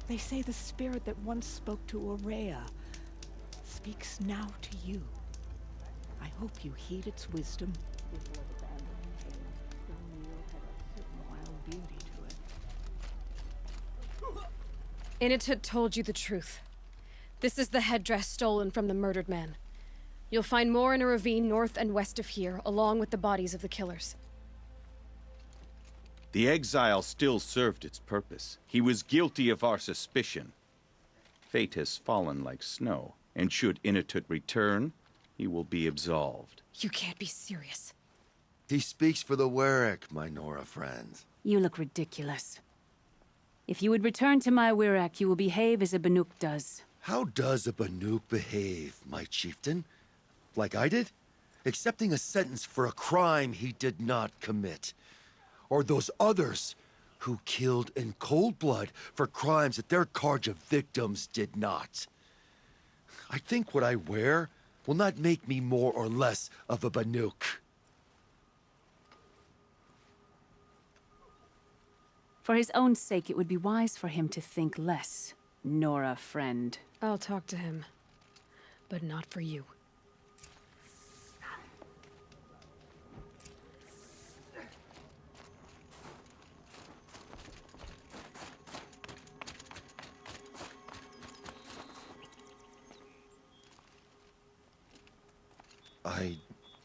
They say the spirit that once spoke to Aurea speaks now to you. I hope you heed its wisdom. Before the bandit came, the meal had a certain wild beauty to it. Initut told you the truth. This is the headdress stolen from the murdered man. You'll find more in a ravine north and west of here, along with the bodies of the killers. The exile still served its purpose. He was guilty of our suspicion. Fate has fallen like snow, and should Initut return, he will be absolved. You can't be serious. He speaks for the Warwick, my Nora friend. You look ridiculous. If you would return to my Wirrak, you will behave as a Banuk does. How does a Banuk behave, my chieftain? Like I did? Accepting a sentence for a crime he did not commit. Or those others who killed in cold blood for crimes that their Karja victims did not. I think what I wear will not make me more or less of a Banuk. For his own sake, it would be wise for him to think less, Nora friend. I'll talk to him. But not for you. I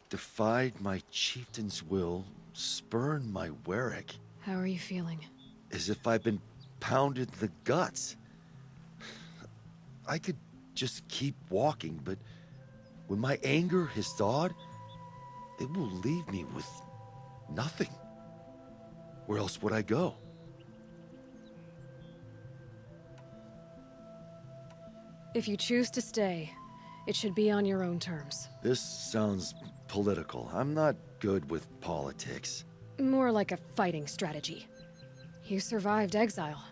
defied my chieftain's will, spurned my Warwick. How are you feeling? As if I've been pounded in the guts. I could just keep walking, but when my anger has thawed, it will leave me with nothing. Where else would I go? If you choose to stay, it should be on your own terms. This sounds political. I'm not good with politics. More like a fighting strategy. You survived exile.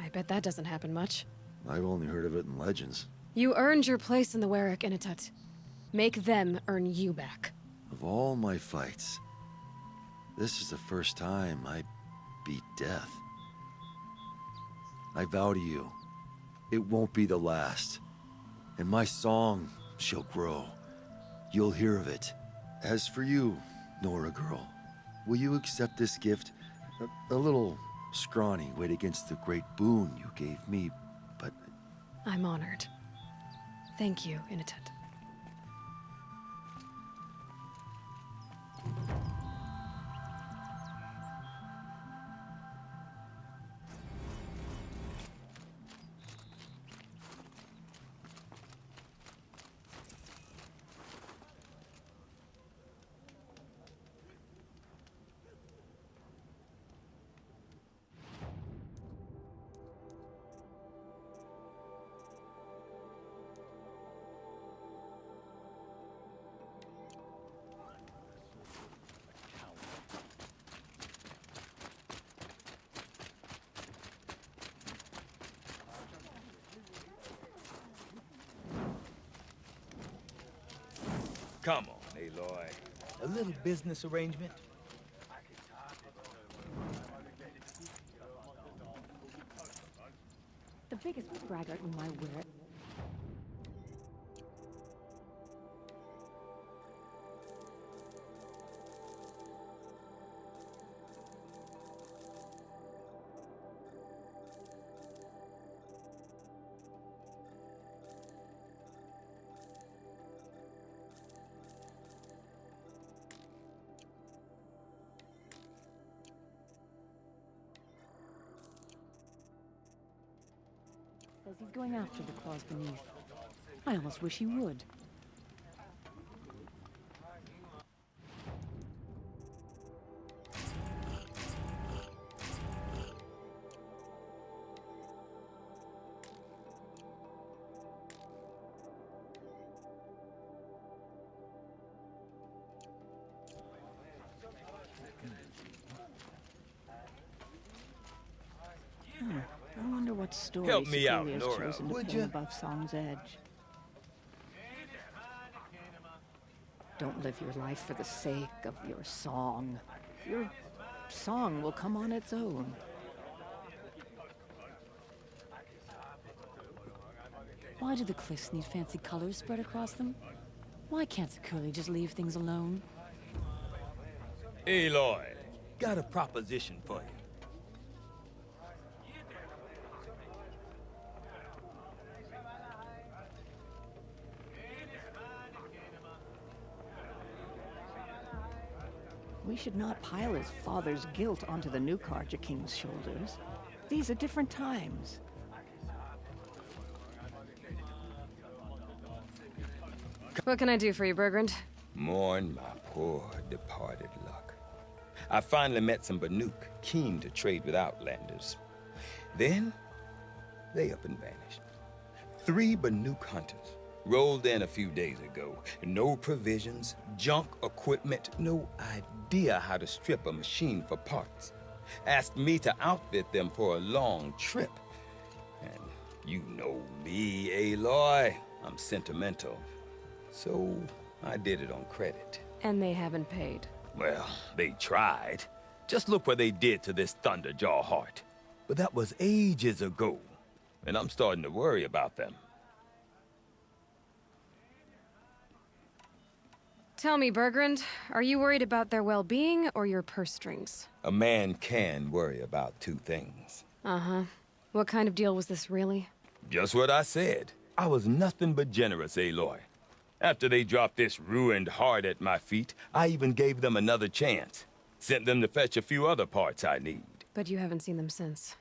I bet that doesn't happen much. I've only heard of it in legends. You earned your place in the Warwick Initut. Make them earn you back. Of all my fights, this is the first time I beat death. I vow to you, it won't be the last. And my song shall grow. you'll hear of it. As for you, Nora girl, will you accept this gift? A little scrawny weighed against the great boon you gave me, but... I'm honored. Thank you, Inatet. Come on, Aloy. A little business arrangement? The biggest braggart in my wear. Says he's going after the claws beneath. I almost wish he would. I wonder what story Help me out, Superior's Nora, chosen to would play ya? above Song's edge. Don't live your life for the sake of your song. Your song will come on its own. Why do the cliffs need fancy colors spread across them? Why can't Securely just leave things alone? Aloy, got a proposition for you. We should not pile his father's guilt onto the new Karja King's shoulders. These are different times. What can I do for you, Bergrand? Mourn my poor departed luck. I finally met some Banuk keen to trade with Outlanders. Then, they up and vanished. 3 Banuk hunters rolled in a few days ago. No provisions, junk equipment, no idea how to strip a machine for parts. Asked me to outfit them for a long trip. And you know me, Aloy. I'm sentimental. So I did it on credit. And they haven't paid. Well, they tried. Just look what they did to this Thunderjaw heart. But that was ages ago. And I'm starting to worry about them. Tell me, Bergrand, are you worried about their well-being or your purse strings? A man can worry about 2 things. Uh-huh. What kind of deal was this, really? Just what I said. I was nothing but generous, Aloy. After they dropped this ruined heart at my feet, I even gave them another chance. Sent them to fetch a few other parts I need. But you haven't seen them since.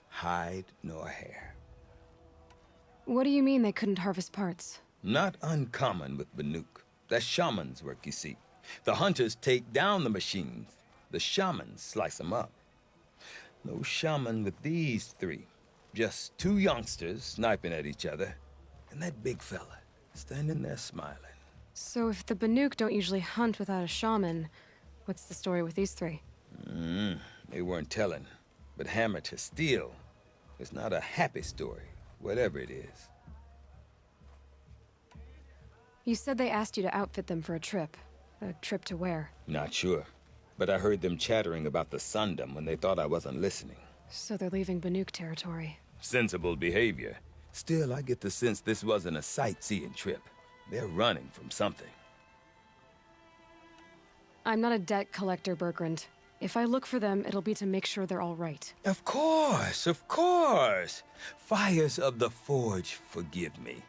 Hide nor hair. What do you mean they couldn't harvest parts? Not uncommon with Banuk. That's shaman's work, you see. The hunters take down the machines. The shamans slice them up. No shaman with these 3. Just 2 youngsters sniping at each other. And that big fella standing there smiling. So if the Banuk don't usually hunt without a shaman, what's the story with these 3? They weren't telling. But hammer to steel is not a happy story, whatever it is. You said they asked you to outfit them for a trip. A trip to where? Not sure. But I heard them chattering about the Sundom when they thought I wasn't listening. So they're leaving Banuk territory. Sensible behavior. Still, I get the sense this wasn't a sightseeing trip. They're running from something. I'm not a debt collector, Bergrand. If I look for them, it'll be to make sure they're all right. Of course, of course. Fires of the Forge, forgive me.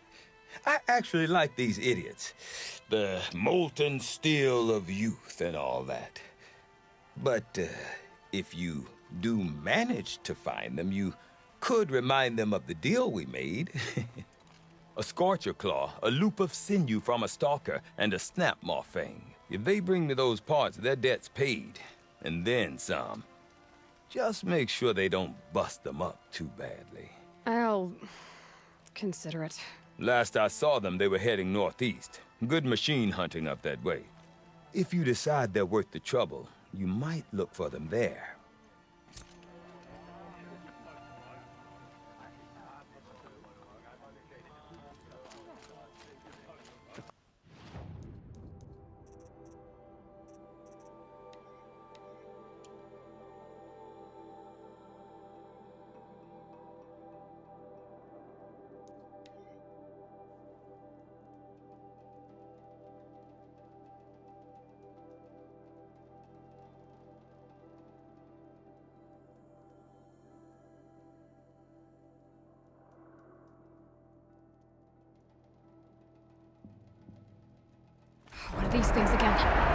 I actually like these idiots. The molten steel of youth and all that. But if you do manage to find them, you could remind them of the deal we made. A scorcher claw, a loop of sinew from a stalker, and a snap maw fang. If they bring me those parts, their debt's paid. And then some. Just make sure they don't bust them up too badly. I'll consider it. Last I saw them, they were heading northeast. Good machine hunting up that way. If you decide they're worth the trouble, you might look for them there. What are these things again?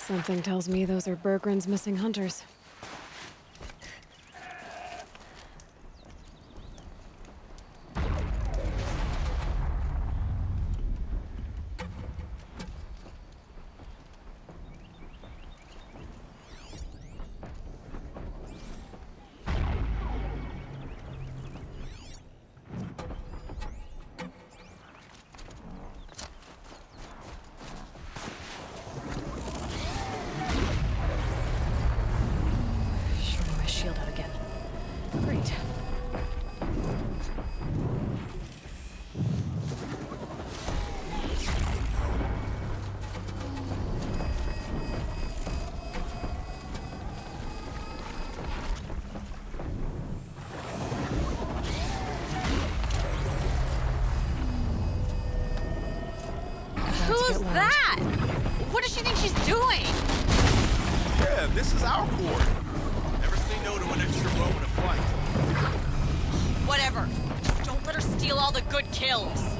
Something tells me those are Bergren's missing hunters. Who's that? What does she think she's doing? Yeah, this is our court. Never say no to an extra row in a fight. Whatever. Just don't let her steal all the good kills.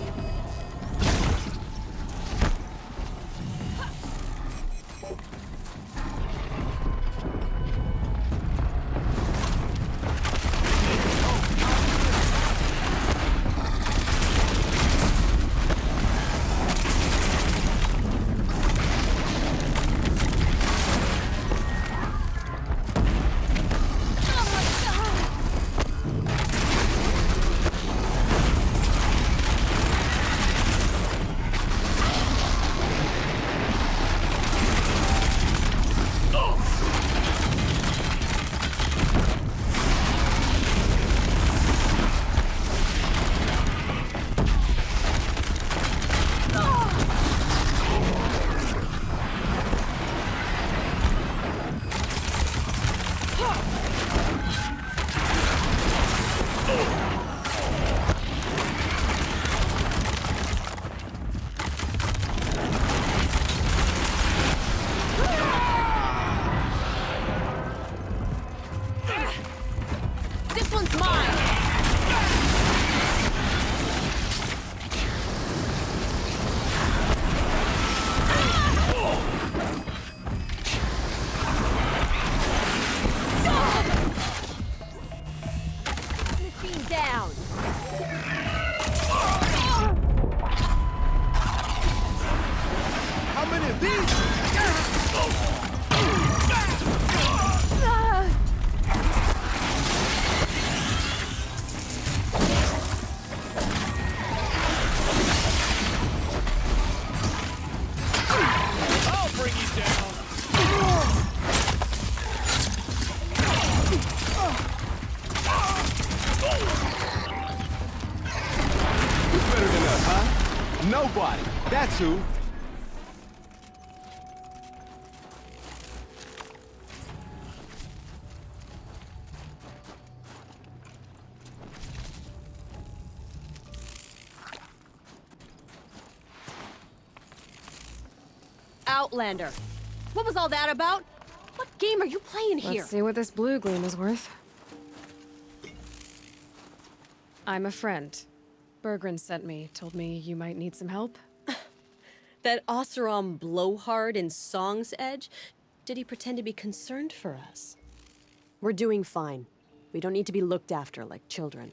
What, huh? Nobody. That's who. Outlander. What was all that about? What game are you playing here? Let's see what this blue gleam is worth. I'm a friend. Berggren sent me, told me you might need some help. That Oseram blowhard in Song's Edge? Did he pretend to be concerned for us? We're doing fine. We don't need to be looked after like children.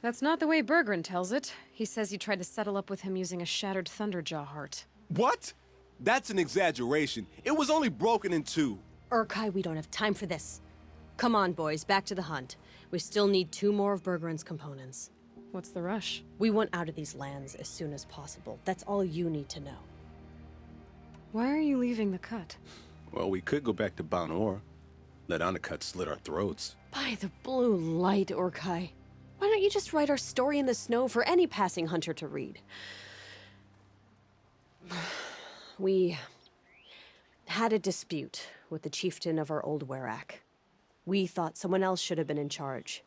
That's not the way Berggren tells it. He says you tried to settle up with him using a shattered Thunderjaw heart. What? That's an exaggeration. It was only broken in two. Urkai, we don't have time for this. Come on, boys, back to the hunt. We still need 2 more of Berggren's components. What's the rush? We want out of these lands as soon as possible. That's all you need to know. Why are you leaving the cut? Well, we could go back to Banor. Let Undercut slit our throats. By the blue light, Urkai. Why don't you just write our story in the snow for any passing hunter to read? We had a dispute with the chieftain of our old Werak. We thought someone else should have been in charge.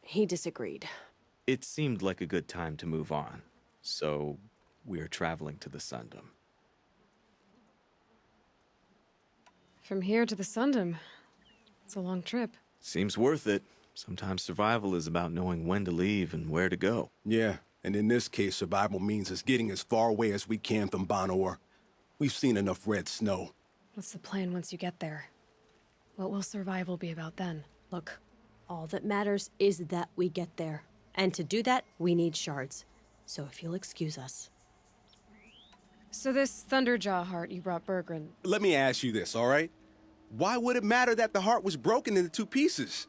He disagreed. It seemed like a good time to move on, so we're traveling to the Sundom. From here to the Sundom. It's a long trip. Seems worth it. Sometimes survival is about knowing when to leave and where to go. Yeah, and in this case, survival means us getting as far away as we can from Banor. We've seen enough red snow. What's the plan once you get there? What will survival be about then? Look, all that matters is that we get there. And to do that, we need shards. So if you'll excuse us. So this Thunderjaw heart you brought Berggren... Let me ask you this, all right? Why would it matter that the heart was broken into 2 pieces?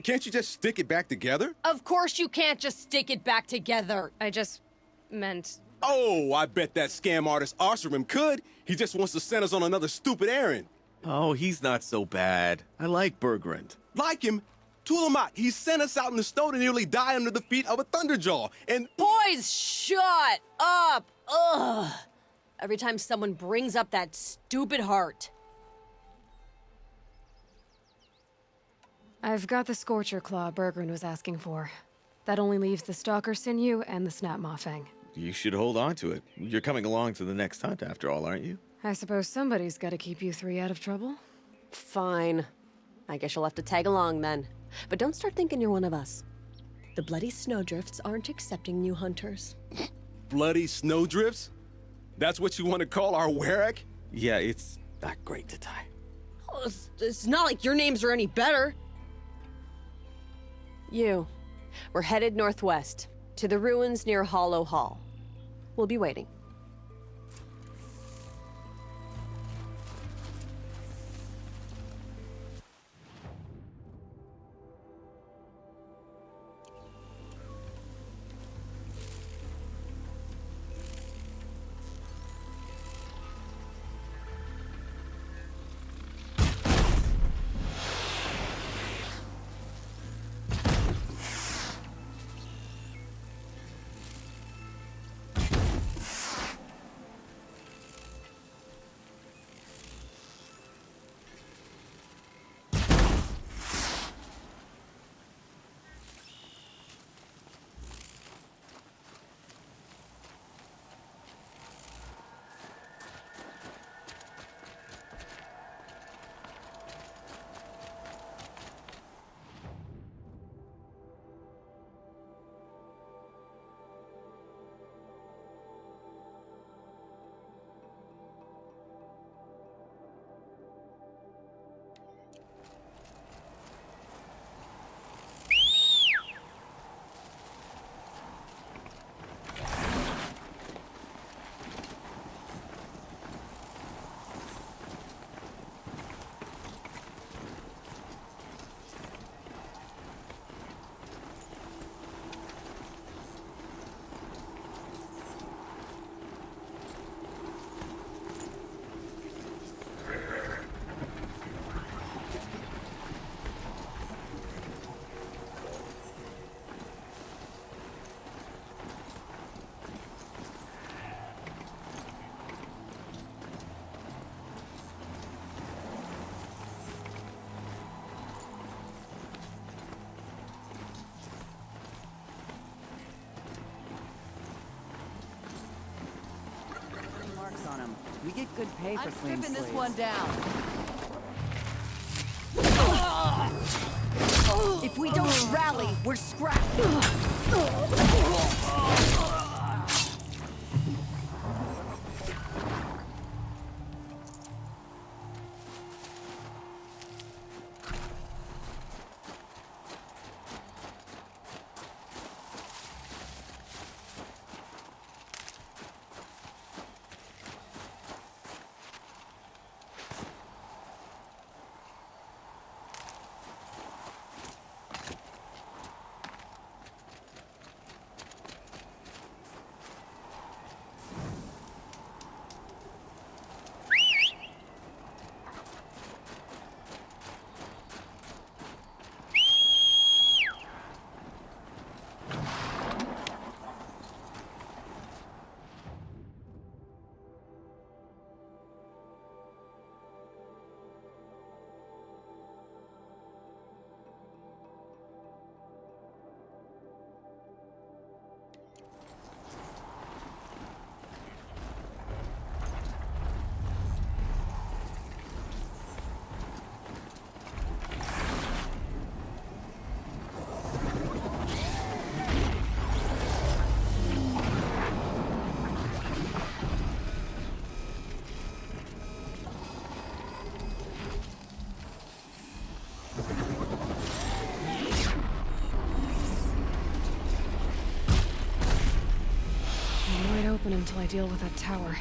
Can't you just stick it back together? Of course you can't just stick it back together. I just meant... Oh, I bet that scam artist Arsarim could. He just wants to send us on another stupid errand. Oh, he's not so bad. I like Berggren. Like him? Tulamak, he sent us out in the snow to nearly die under the feet of a Thunderjaw, and... Boys, shut up! Ugh! Every time someone brings up that stupid heart. I've got the Scorcher Claw Berggren was asking for. That only leaves the Stalker Sinew and the Snap Moffang. You should hold on to it. You're coming along to the next hunt after all, aren't you? I suppose somebody's got to keep you 3 out of trouble. Fine. I guess you'll have to tag along then. But don't start thinking you're one of us. The Bloody Snowdrifts aren't accepting new hunters. Bloody Snowdrifts? That's what you want to call our Werak? Yeah, it's not great to tie. Oh, it's not like your names are any better. We're headed northwest, to the ruins near Hollow Hall. We'll be waiting. We get good pay for clean stripping this slates. one down. If we don't rally, we're scrapped. Open until I deal with that tower.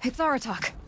It's Aratak.